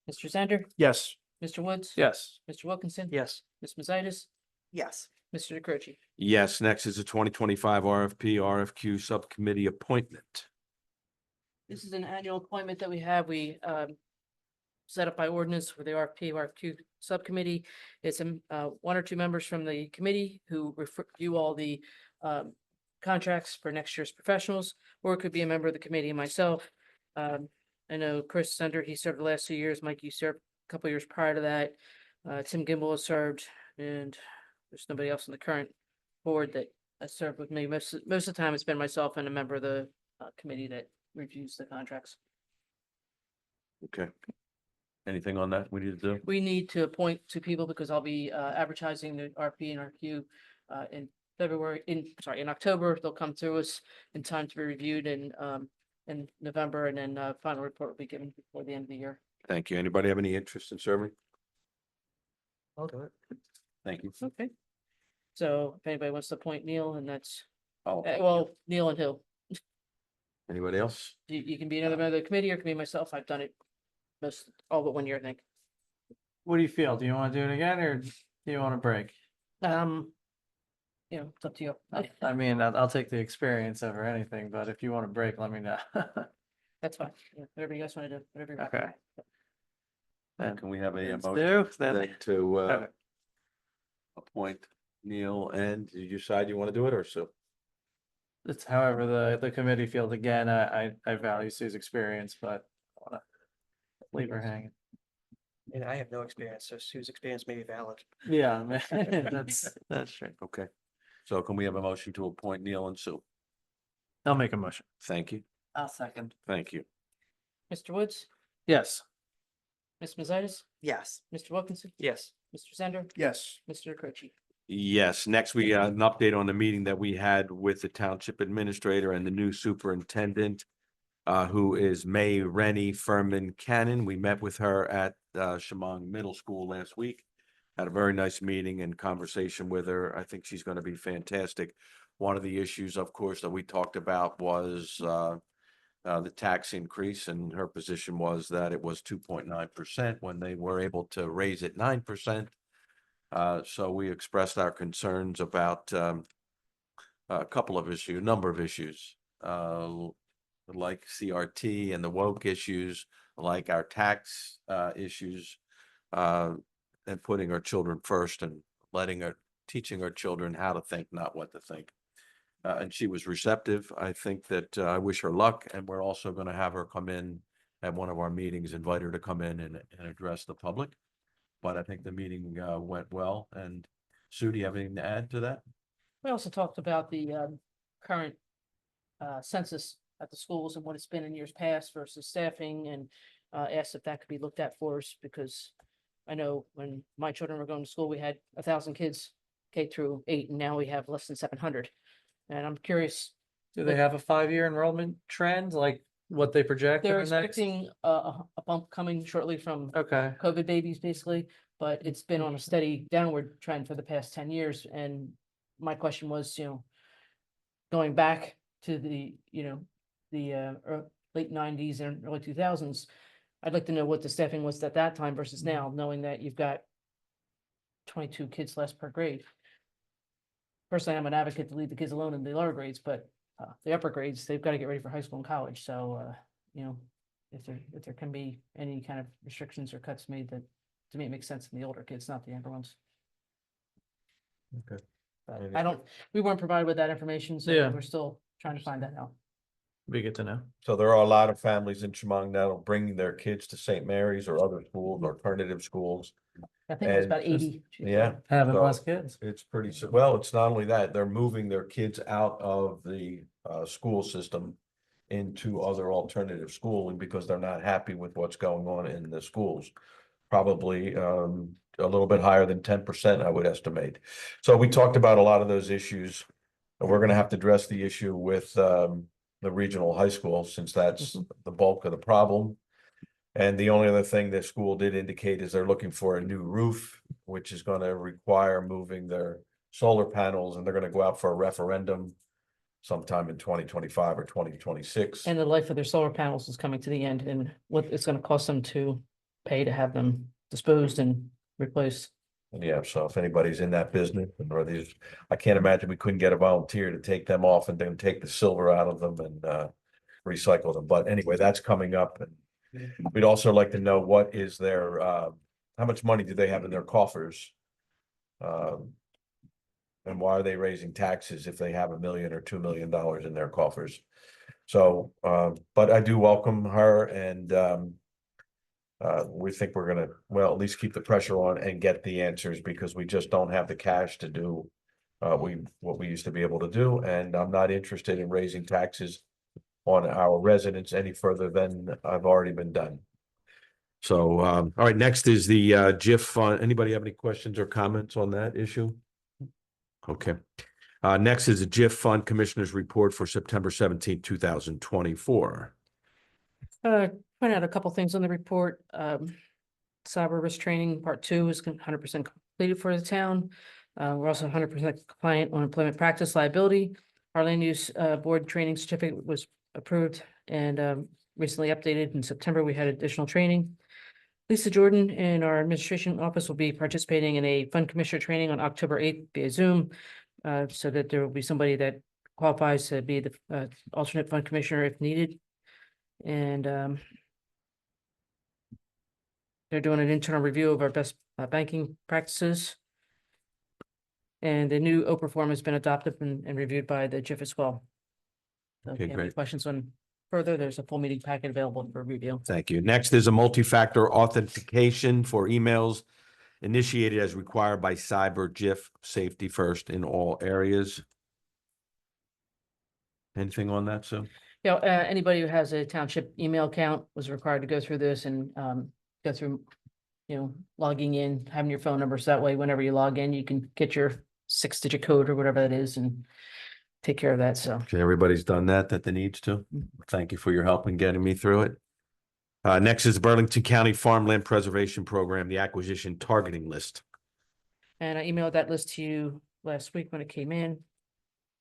Mr. Zender, Yes. Mr. Woods. Yes. Mr. Wilkinson. Yes. Ms. Mazitis, Yes. Mr. DeCroce. Yes, next is the 2025 RFQ Subcommittee appointment. This is an annual appointment that we have. We set up by ordinance for the RFQ subcommittee. It's one or two members from the committee who review all the contracts for next year's professionals, or it could be a member of the committee and myself. I know Chris Sender, he served the last 2 years. Mike, you served a couple years prior to that. Tim Gimbel has served, and there's nobody else in the current board that has served with me. Most of the time, it's been myself and a member of the committee that reviews the contracts. Okay. Anything on that we need to do? We need to appoint two people because I'll be advertising the RP and RQ in in October. They'll come through us in time to be reviewed in November, and then final report will be given before the end of the year. Thank you. Anybody have any interest in serving? I'll do it. Thank you. Okay. So if anybody wants to appoint Neil, and that's, Oh, well, Neil and Hill, anybody else? you can be another member of the committee or it can be myself. I've done it all but 1 year, I think. What do you feel? Do you want to do it again or do you want a break? It's up to you. I mean, I'll take the experience over anything, but if you want a break, let me know. That's fine. Yeah, whatever you guys want to do, whatever you're. Okay. Then Can we have a let's motion do, then, then to okay. appoint Neil, and did you decide you want to do it or Sue? It's however the committee feels. Again, I value Sue's experience, but I wanna leave her hanging. And I have no experience, so Sue's experience may be valid. Yeah, man, that's true. Okay, so can we have a motion to appoint Neil and Sue? I'll make a motion. Thank you, I'll second. thank you. Mr. Woods, Yes. Ms. Mazitis, Yes. Mr. Wilkinson, Yes. Mr. Zender, Yes. Mr. Croce. Yes, next we got an update on the meeting that we had with the township administrator and the new superintendent, who is May Rennie Furman Cannon. We met with her at Shamong Middle School last week. Had a very nice meeting and conversation with her. I think she's going to be fantastic. One of the issues, of course, that we talked about was the tax increase, and her position was that it was 2.9% when they were able to raise it 9%. So we expressed our concerns about a couple of issues, number of issues, like CRT and the woke issues, like our tax issues, and putting our children first and teaching our children how to think, not what to think. And she was receptive. I think that I wish her luck, and we're also going to have her come in at one of our meetings, invite her to come in and address the public. But I think the meeting went well. And Sue, do you have anything to add to that? We also talked about the current census at the schools and what it's been in years past versus staffing, and asked if that could be looked at for us, because I know when my children were going to school, we had 1,000 kids K-8, and now we have less than 700. And I'm curious, Do they have a 5-year enrollment trend, like what they project? they're in the next- expecting a bump coming shortly from Okay, COVID babies, basically, but it's been on a steady downward trend for the past 10 years. And my question was, going back to the late 90s and early 2000s, I'd like to know what the staffing was at that time versus now, knowing that you've got 22 kids less per grade. Personally, I'm an advocate to leave the kids alone in the lower grades, but the upper grades, they've got to get ready for high school and college. So, if there can be any kind of restrictions or cuts made, that to me it makes sense in the older kids, not the younger ones. Okay. But we weren't provided with that information, so Yeah. we're still trying to find that out. be good to know. So there are a lot of families in Shamong that'll bring their kids to St. Mary's or other schools, alternative schools. I think it was And about 80. Yeah. Having So- less kids. It's well, it's not only that, they're moving their kids out of the school system into other alternative schooling because they're not happy with what's going on in the schools. Probably a little bit higher than 10%, I would estimate. So we talked about a lot of those issues. And we're gonna have to address the issue with the regional high school, since that's the bulk of the problem. And the only other thing the school did indicate is they're looking for a new roof, which is gonna require moving their solar panels, and they're gonna go out for a referendum sometime in 2025 or 2026. And the life of their solar panels is coming to the end, and what it's gonna cost them to pay to have them disposed and replaced. Yeah, so if anybody's in that business, or these, I can't imagine we couldn't get a volunteer to take them off and then take the silver out of them and recycle them. But anyway, that's coming up. And we'd also like to know what is their, how much money do they have in their coffers? And why are they raising taxes if they have $1 million or $2 million in their coffers? So, but I do welcome her, and we think we're gonna, well, at least keep the pressure on and get the answers, because we just don't have the cash to do what we used to be able to do, and I'm not interested in raising taxes on our residents any further than I've already been done. So, all right, next is the GIF fund. Anybody have any questions or comments on that issue? Okay. Next is the GIF Fund Commissioner's Report for September 17th, 2024. Point out a couple things on the report. Cyber risk training part 2 is 100% completed for the town. We're also 100% compliant on employment practice liability. Our land use board training certificate was approved and recently updated in September. We had additional training. Lisa Jordan in our administration office will be participating in a fund commissioner training on October 8th via Zoom. So that there will be somebody that qualifies to be the alternate fund commissioner if needed. And they're doing an internal review of our best banking practices. And the new Oprah form has been adopted and reviewed by the JIF as well. So if Okay, you have any great. questions on further, there's a full meeting packet available for review. Thank you. Next is a multi-factor authentication for emails initiated as required by Cyber JIF Safety First in all areas. Anything on that, Sue? You know, anybody who has a township email account was required to go through this and go through, you know, logging in, having your phone number. So that way, whenever you log in, you can get your 6-digit code or whatever that is and take care of that. So Okay, everybody's done that they needs to. Thank you for your help in getting me through it. Next is Burlington County Farmland Preservation Program, the acquisition targeting list. and I emailed that list to you last week when it came in.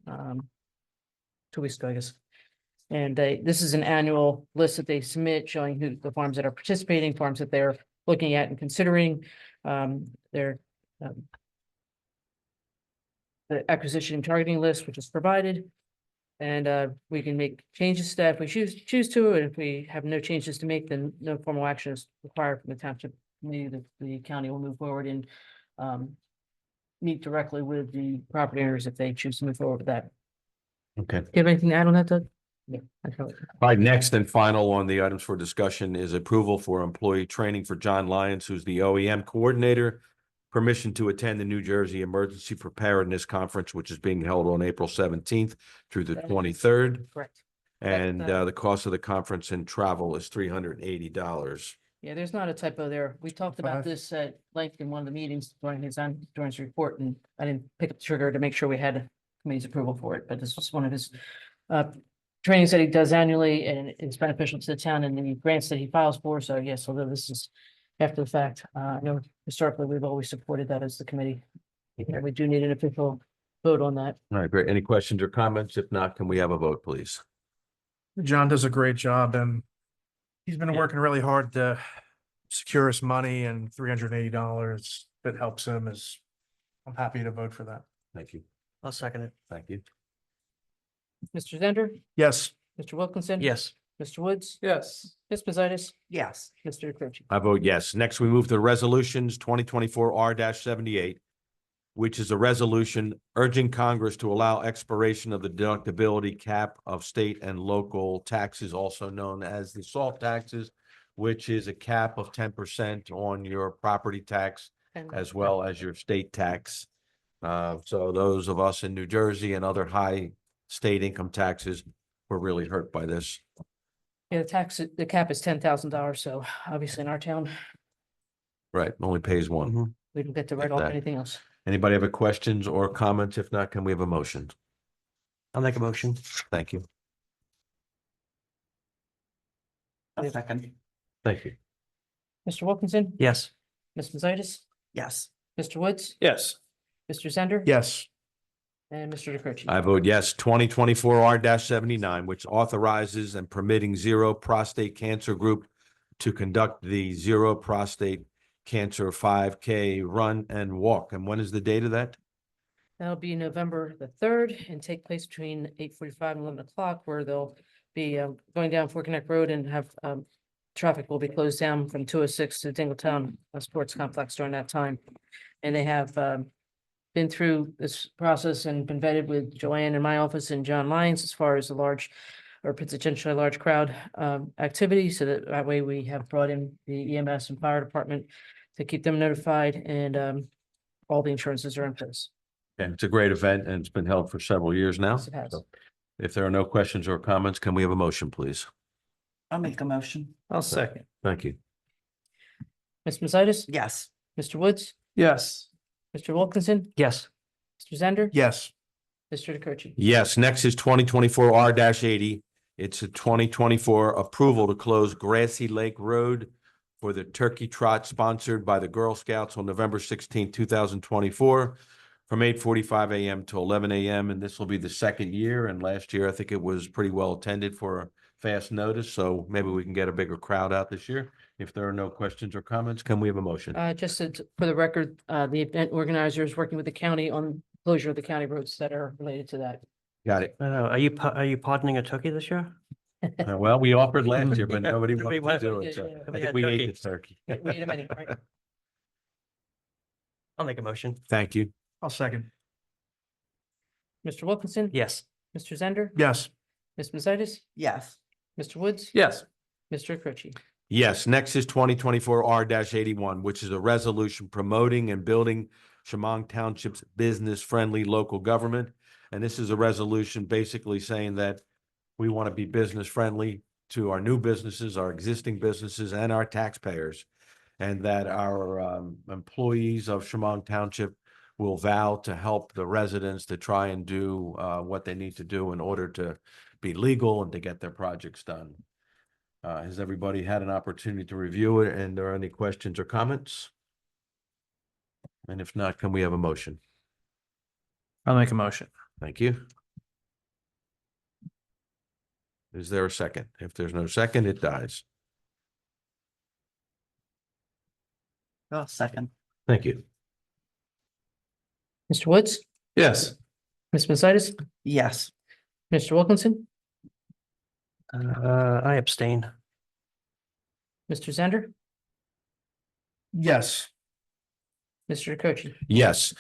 2 weeks ago, I guess. And this is an annual list that they submit showing who the farms that are participating, farms that they're looking at and considering. Their the acquisition and targeting list, which is provided. And we can make changes to that if we choose to, and if we have no changes to make, then no formal action is required from the township. Maybe the county will move forward and meet directly with the property owners if they choose to move forward with that. Okay. Do you have anything to add on that, Doug? Yeah. All right, next and final on the items for discussion is approval for employee training for John Lyons, who's the OEM coordinator. Permission to attend the New Jersey Emergency Preparedness Conference, which is being held on April 17th through the 23rd. Correct. And That- the cost of the conference and travel is $380. Yeah, there's not a typo there. We talked about this at length in one of the meetings during his report, and I didn't pick up the trigger to make sure we had committee's approval for it, but this was one of his trainings that he does annually, and it's beneficial to the town and the grants that he files for. So yes, although this is after the fact, I know historically we've always supported that as the committee. Yeah, we do need an official vote on that. All right, great. Any questions or comments? If not, can we have a vote, please? John does a great job and he's been working really hard to secure his money, and $380 that helps him is, I'm happy to vote for that. Thank you. I'll second it. Thank you. Mr. Zender, Yes. Mr. Wilkinson. Yes. Mr. Woods, Yes. Ms. Pizzaitis, Yes. Mr. DeCroce. I vote yes. Next, we move to resolutions 2024 R-78, which is a resolution urging Congress to allow expiration of the deductibility cap of state and local taxes, also known as the SALT taxes, which is a cap of 10% on your property tax as well as your state tax. So those of us in New Jersey and other high state income taxes were really hurt by this. Yeah, the cap is $10,000. So obviously in our town, Right, only pays one. we don't get to write If off that. anything else. Anybody have a questions or comments? If not, can we have a motion? I'll make a motion. Thank you. Second. Thank you. Mr. Wilkinson, Yes. Ms. Pizzaitis, Yes. Mr. Woods, Yes. Mr. Zender. Yes. And Mr. DeCroce. I vote yes. 2024 R-79, which authorizes and permitting Zero Prostate Cancer Group to conduct the Zero Prostate Cancer 5K run and walk. And when is the date of that? That'll be November the 3rd and take place between 8:45 and 11 o'clock, where they'll be going down Fork Neck Road and have traffic will be closed down from 206 to Dingletown Sports Complex during that time. And they have been through this process and been vetted with Joanne in my office and John Lyons as far as a large or potentially large crowd activity. So that way we have brought in the EMS and fire department to keep them notified, and all the insurances are in place. And it's a great event and it's been held for several years now. Yes, it has. So if there are no questions or comments, can we have a motion, please? I'll make a motion. I'll second. Thank you. Ms. Pizzaitis, Yes. Mr. Woods, Yes. Mr. Wilkinson, Yes. Mr. Zender. Yes. Mr. DeCroce. Yes, next is 2024 R-80. It's a 2024 approval to close Grassy Lake Road for the Turkey Trot sponsored by the Girl Scouts on November 16, 2024 from 8:45 a.m. to 11 a.m. And this will be the second year. And last year, I think it was pretty well attended for a fast notice. So maybe we can get a bigger crowd out this year. If there are no questions or comments, can we have a motion? Just for the record, the event organizer is working with the county on closure of the county roads that are related to that. Got it. Are you pardoning a turkey this year? Well, we offered last year, but Yeah. nobody Nobody wanted to do wanted- it. So yeah, I we think had we ate turkey. the turkey. We ate a many, right? I'll make a motion. Thank you. I'll second. Mr. Wilkinson? Yes. Mr. Zender? Yes. Ms. Macias? Yes. Mr. Woods? Yes. Mr. Croce? Yes, next is 2024 R-81, which is a resolution promoting and building Shamong Township's business-friendly local government. And this is a resolution basically saying that we want to be business-friendly to our new businesses, our existing businesses, and our taxpayers. And that our employees of Shamong Township will vow to help the residents to try and do what they need to do in order to be legal and to get their projects done. Has everybody had an opportunity to review it, and are there any questions or comments? And if not, can we have a motion? I'll make a motion. Thank you. Is there a second? If there's no second, it dies. Oh, second. Thank you. Mr. Woods? Yes. Ms. Macias? Yes. Mr. Wilkinson? I abstain. Mr. Zender? Yes. Mr. Croce? Yes.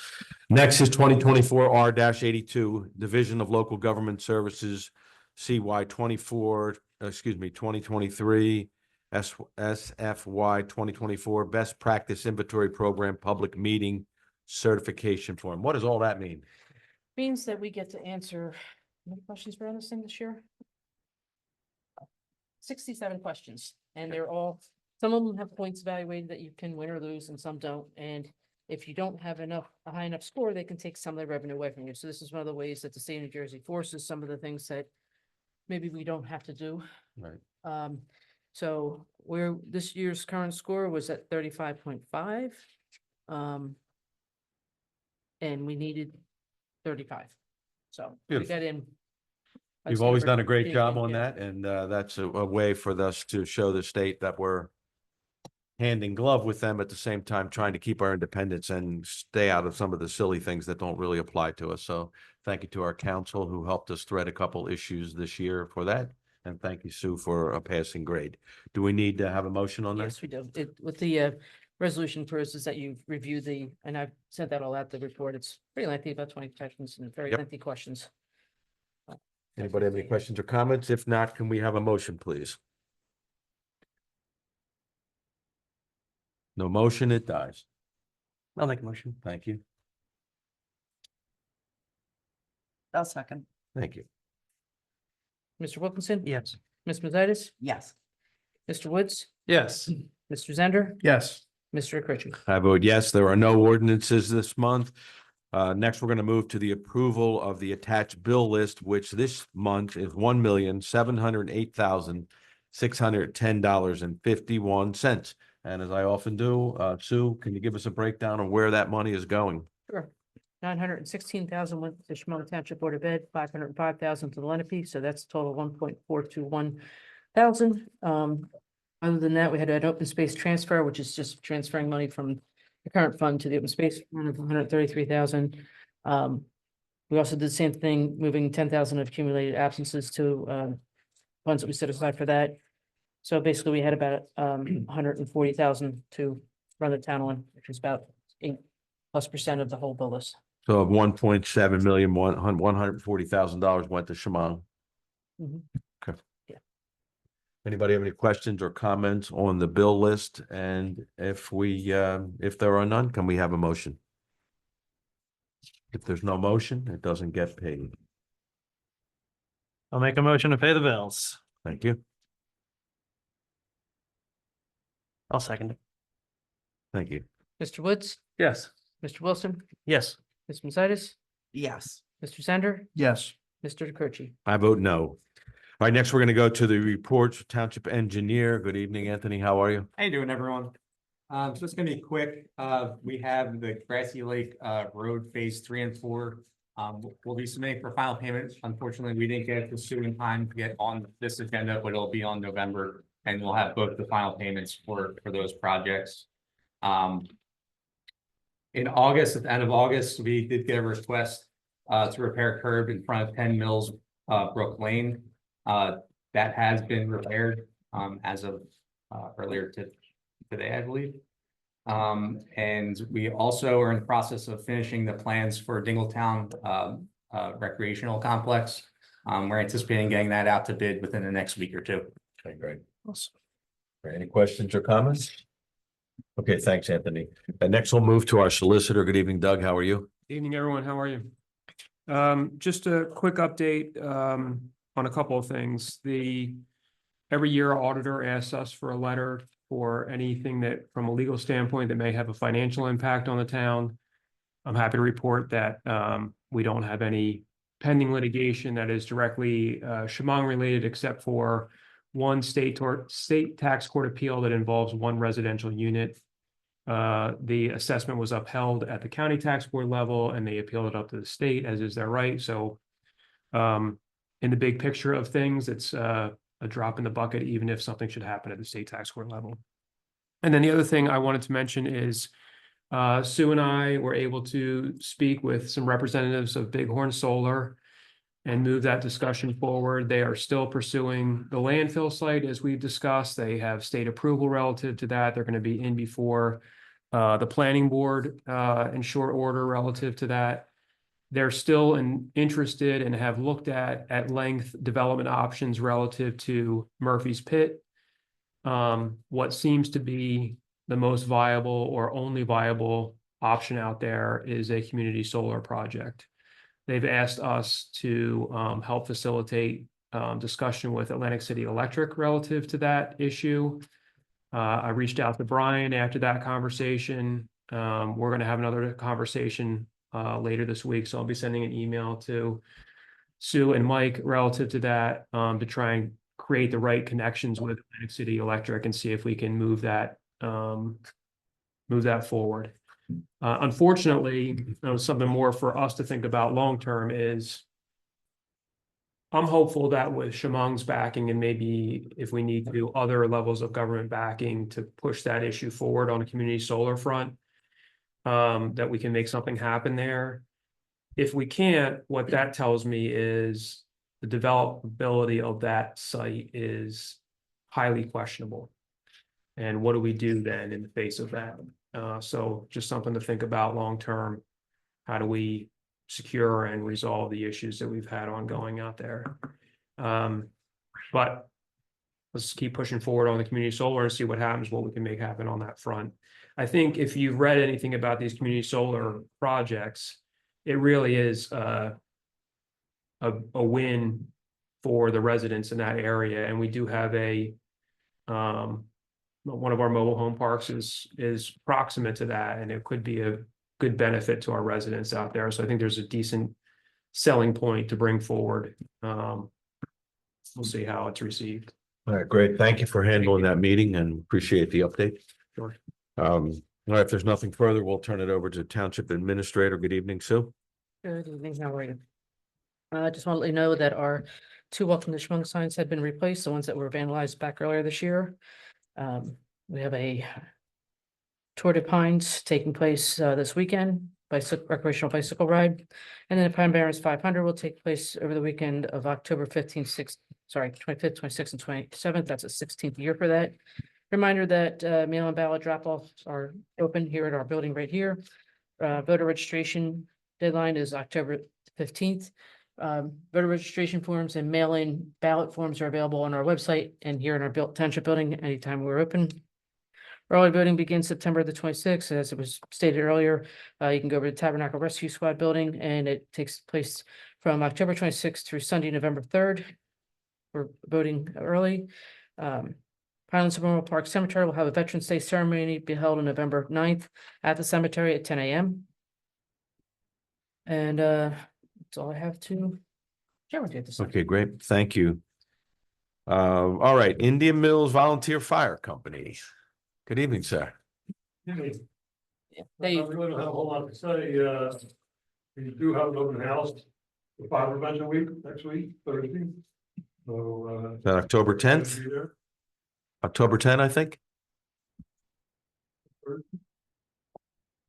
Next is 2024 R-82, Division of Local Government Services, CY 2023, SFY 2024, Best Practice Inventory Program Public Meeting Certification Form. What does all that mean? Means that we get to answer, how many questions were on this thing this year? 67 questions, and they're all, some of them have points evaluated that you can win or lose, and some don't. And if you don't have a high enough score, they can take some of the revenue away from you. So this is one of the ways that the state of New Jersey forces some of the things that maybe we don't have to do. Right. So this year's current score was at 35.5. And we needed 35. So we Beautiful. got in. I'd You've say always we're done a great pretty job good, on yeah. that, and that's a way for us to show the state that we're hand in glove with them at the same time, trying to keep our independence and stay out of some of the silly things that don't really apply to us. So thank you to our council who helped us thread a couple issues this year for that. And thank you, Sue, for a passing grade. Do we need to have a motion on that? Yes, we do. With the resolution first is that you review and I've sent that all out, the report. It's pretty lengthy, about 20 questions and very Yep. lengthy questions. Anybody have any questions or comments? If not, can we have a motion, please? No motion, it dies. I'll make a motion. Thank you. I'll second. Thank you. Mr. Wilkinson? Yes. Ms. Macias? Yes. Mr. Woods? Yes. Mr. Zender? Yes. Mr. Croce? I vote yes. There are no ordinances this month. Next, we're going to move to the approval of the attached bill list, which this month is $1,708,610.51. And as I often do, Sue, can you give us a breakdown on where that money is going? Sure. 916,000 went to Shamong Township Board of Ed, 505,000 to the Lenape, so that's a total 1.421 thousand. Other than that, we had an open space transfer, which is just transferring money from the current fund to the open space fund of 133,000. We also did the same thing, moving 10,000 of accumulated absences to funds that we set aside for that. So basically, we had about 140,000 to run the town on, which is about 8+% of the whole bill list. So of 1.7 million, $140,000 went to Shamong. Mhm. Okay. Yeah. Anybody have any questions or comments on the bill list? And if there are none, can we have a motion? If there's no motion, it doesn't get paid. I'll make a motion to pay the bills. Thank you. I'll second it. Thank you. Mr. Woods? Yes. Mr. Wilson? Yes. Ms. Macias? Yes. Mr. Zender? Yes. Mr. Croce? I vote no. All right, next we're going to go to the reports, Township Engineer. Good evening, Anthony. How are you? How you doing, everyone? So it's gonna be quick. We have the Grassy Lake Road Phase 3 and 4. We'll be submitting for final payment. Unfortunately, we didn't get it to Sue in time to get on this agenda, but it'll be on November and we'll have both the final payments for those projects. In August, at the end of August, we did get a request to repair curb in front of 10 Mills Brook Lane. That has been repaired as of earlier today, I believe. And we also are in the process of finishing the plans for Dingletown recreational complex. We're anticipating getting that out to bid within the next week or two. Okay, great. Awesome. Any questions or comments? Okay, thanks, Anthony. And next we'll move to our solicitor. Good evening, Doug. How are you? Evening, everyone. How are you? Just a quick update on a couple of things. Every year our auditor asks us for a letter for anything that, from a legal standpoint, that may have a financial impact on the town. I'm happy to report that we don't have any pending litigation that is directly Shamong related, except for one state tax court appeal that involves one residential unit. The assessment was upheld at the county tax board level, and they appealed it up to the state, as is their right. So in the big picture of things, it's a drop in the bucket, even if something should happen at the state tax court level. And then the other thing I wanted to mention is Sue and I were able to speak with some representatives of Bighorn Solar and move that discussion forward. They are still pursuing the landfill site, as we've discussed. They have state approval relative to that. They're going to be in before the planning board in short order relative to that. They're still interested and have looked at length development options relative to Murphy's Pit. What seems to be the most viable or only viable option out there is a community solar project. They've asked us to help facilitate discussion with Atlantic City Electric relative to that issue. I reached out to Brian after that conversation. We're going to have another conversation later this week, so I'll be sending an email to Sue and Mike relative to that to try and create the right connections with Atlantic City Electric and see if we can move that forward. Unfortunately, something more for us to think about long-term is I'm hopeful that with Shamong's backing, and maybe if we need to do other levels of government backing to push that issue forward on a community solar front, that we can make something happen there. If we can't, what that tells me is the developability of that site is highly questionable. And what do we do then in the face of that? So just something to think about long-term. How do we secure and resolve the issues that we've had ongoing out there? But let's keep pushing forward on the community solar and see what happens, what we can make happen on that front. I think if you've read anything about these community solar projects, it really is a win for the residents in that area. And we do have one of our mobile home parks is proximate to that, and it could be a good benefit to our residents out there. So I think there's a decent selling point to bring forward. We'll see how it's received. All right, great. Thank you for handling that meeting and appreciate the update. Sure. All right, if there's nothing further, we'll turn it over to Township Administrator. Good evening, Sue. Good evening, how are you? I just want to let you know that our 2 welcome to Shamong signs have been replaced, the ones that were vandalized back earlier this year. We have a Tour de Pines taking place this weekend, recreational bicycle ride. And then the Pine Barrens 500 will take place over the weekend of October 15th, 25th, 26th, and 27th. That's a 16th year for that. Reminder that mail-in ballot drop-offs are open here at our building right here. Voter registration deadline is October 15th. Voter registration forms and mail-in ballot forms are available on our website and here in our township building anytime we're open. Early voting begins September the 26th. As it was stated earlier, you can go over to the Tabernacle Rescue Squad building, and it takes place from October 26th through Sunday, November 3rd. We're voting early. Highlands Memorial Park Cemetery will have a Veterans Day ceremony be held on November 9th at the cemetery at 10 a.m. And that's all I have to share with you this. Okay, great. Thank you. All right, Indian Mills Volunteer Fire Company. Good evening, sir. Yeah, They, I really don't have a whole lot to say. We do have an open house for fire prevention week next week, Thursday. So, Is that October 10th? be there. October 10, I think.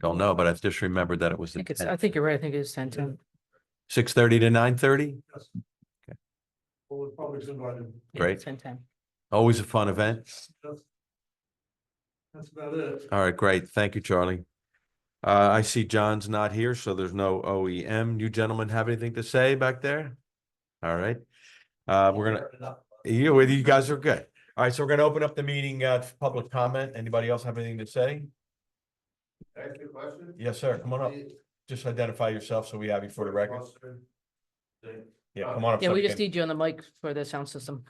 Don't know, but I just remembered that it was I think the I think you're right. I think it's 10:10. 6:30 to 9:30. Well, the public's invited. Great. 10:10. Always a fun event. That's about it. All right, great. Thank you, Charlie. I see John's not here, so there's no OEM. You gentlemen have anything to say back there? All right. We're gonna, you guys are good. All right, so we're gonna open up the meeting, for public comment. Anybody else have anything to say? Ask you a question? Yes, sir. Come on up. Just identify yourself so we have you for the record. Yeah, come on up. Yeah, so we we just can- need you on the mic for the sound system.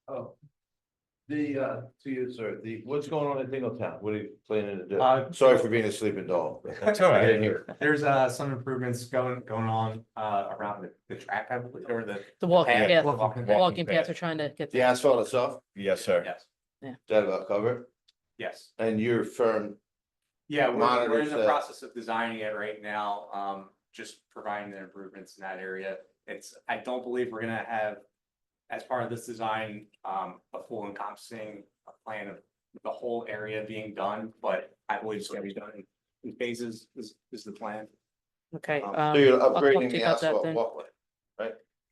Oh. To you, sir, what's going on in Dingletown? What are you planning to do? Sorry for being a sleeping dog. That's all I right. didn't hear. There's some improvements going on around the track, I believe, or the. The walking path, path, walking walking path. paths are trying to get. The asphalt itself, Yes, sir. Yes, is that about covered? yes. And your firm, Yeah, we're in monitors the that. process of designing it right now, just providing the improvements in that area. I don't believe we're gonna have, as part of this design, a full encompassing plan of the whole area being done, but I believe it's gonna be done in phases is the plan. Okay. So you're I'll talk to upgrading you the about that asphalt then. walkway?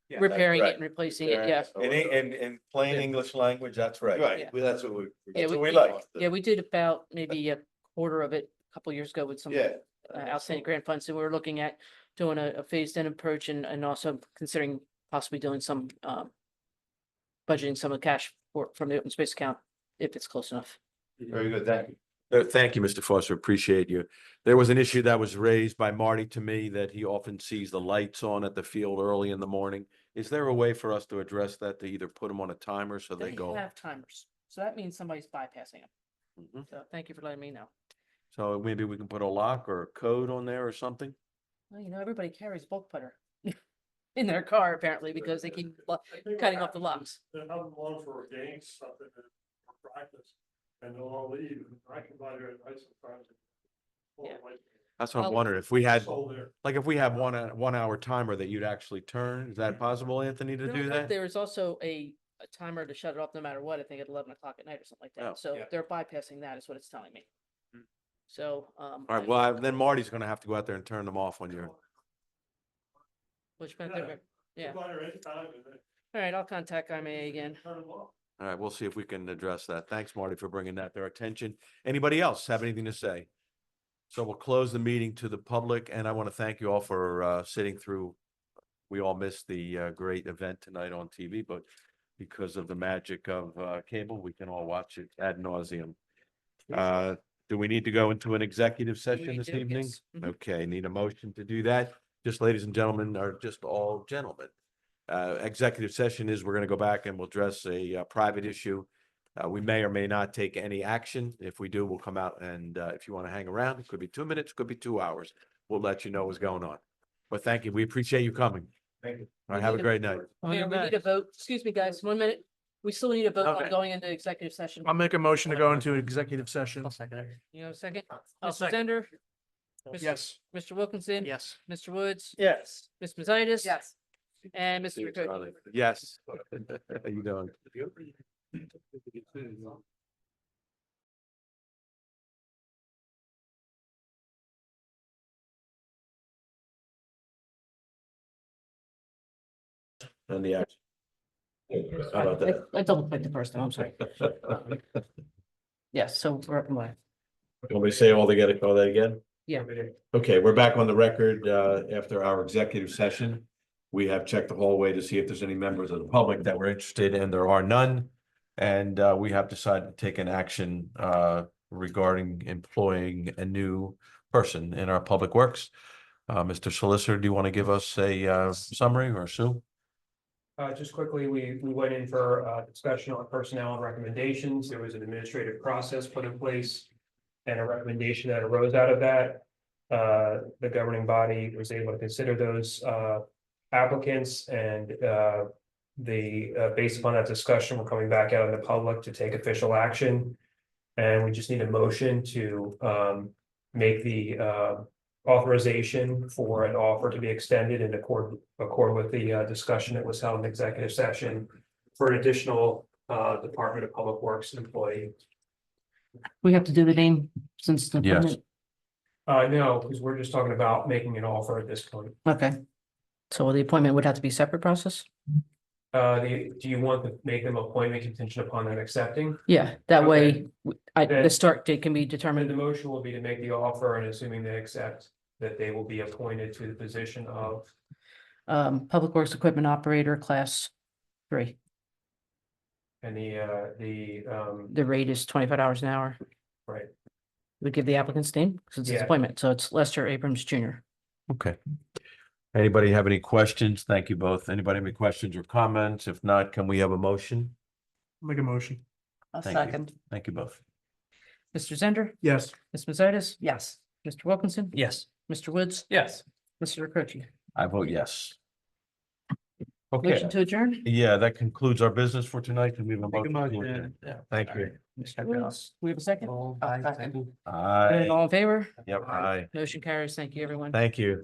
Yeah, Repairing right. it and replacing it, yeah. In plain English language, that's right. Right, well, that's what we. Yeah, That's what we like. Yeah, we did about maybe a quarter of it a couple years ago with some Yeah, outstanding grant funds. And we were looking at doing a phased in approach and also considering possibly doing some budgeting some of the cash from the open space account if it's close enough. very good, thank you. Thank you, Mr. Foster. Appreciate you. There was an issue that was raised by Marty to me that he often sees the lights on at the field early in the morning. Is there a way for us to address that, to either put them on a timer so they They go? have timers, so that means somebody's bypassing them. Mhm. So thank you for letting me know. So maybe we can put a lock or a code on there or something? Well, everybody carries bulk putter in their car apparently because they keep cutting off the locks. They're having one for games, something for practice, and they'll all leave, and I can buy there at night sometimes. Yeah. That's what I'm Well- wondering. If we had, Sold there. like, if we have 1 hour timer that you'd actually turn, is that possible, Anthony, to No, do but that? There is also a timer to shut it off no matter what, I think at 11 o'clock at night or something like Oh, that. So yeah. they're bypassing that is what it's telling me. So, All right, well, then Marty's gonna have to go out there and turn them off when you're, which, Yeah. yeah. Buy there anytime, and then All right, I'll contact IMA again. turn them off. all right, we'll see if we can address that. Thanks, Marty, for bringing that to our attention. Anybody else have anything to say? So we'll close the meeting to the public, and I want to thank you all for sitting through. We all missed the great event tonight on TV, but because of the magic of cable, we can all watch it ad nauseum. Do we need to go into an executive session We this do, evening? yes. Mhm. Okay, need a motion to do that. Just ladies and gentlemen, or just all gentlemen. Executive session is we're gonna go back and we'll address a private issue. We may or may not take any action. If we do, we'll come out and if you want to hang around, it could be 2 minutes, could be 2 hours. We'll let you know what's going on. But thank you. We appreciate you coming. Thank you. All right, have a great night. Yeah, we need a vote. Excuse me, guys, 1 minute. We still need a vote on Okay. going into executive session. I'll make a motion to go into executive session. You know, a second? I'll Mr. Zender? Mr. Yes. Mr. Wilkinson? Yes. Mr. Woods? Yes. Ms. Mazitis? Yes. And See you, Mr. Riccone. Charlie. Yes. How you doing? And the action. How about that? I double clicked the first time, I'm sorry. Yes, so we're up and live. Want me to say all that again? Yeah. Okay, we're back on the record after our executive session. We have checked the hallway to see if there's any members of the public that were interested, and there are none. And we have decided to take an action regarding employing a new person in our public works. Mr. Solicitor, do you want to give us a summary, or Sue? Just quickly, we went in for discussion on personnel and recommendations. There was an administrative process put in place and a recommendation that arose out of that. The governing body was able to consider those applicants, and based upon that discussion, we're coming back out in the public to take official action. And we just need a motion to make the authorization for an offer to be extended in accord with the discussion that was held in executive session for an additional Department of Public Works employee. We have to do the name since the Yes. appointment. No, because we're just talking about making an offer at this point. Okay. So the appointment would have to be a separate process? Do you want to make them appointment contingent upon them accepting? Yeah, that way, Okay. the Then- start date can be And determined. the motion will be to make the offer and assuming they accept that they will be appointed to the position of, Public Works Equipment Operator, Class 3. and The rate is $25 an hour. right. We give the applicant's name since it's Yeah. appointment, so it's Lester Abrams Jr. Okay. Anybody have any questions? Thank you both. Anybody have any questions or comments? If not, can we have a motion? Make a motion. A Thank you. second. Thank you both. Mr. Zender, Yes. Ms. Mazitas, Yes. Mr. Wilkinson, Yes. Mr. Woods, Yes. Mr. Rokochi. I vote yes. Okay, Motion to adjourn? yeah, that concludes our business for tonight. Can we have a Make a motion? to motion. adjourn? Yeah. Thank you. Mr. Woods, we have a second? Second. Aye. All in favor? Yep, aye. Motion carries. Thank you, everyone. Thank you.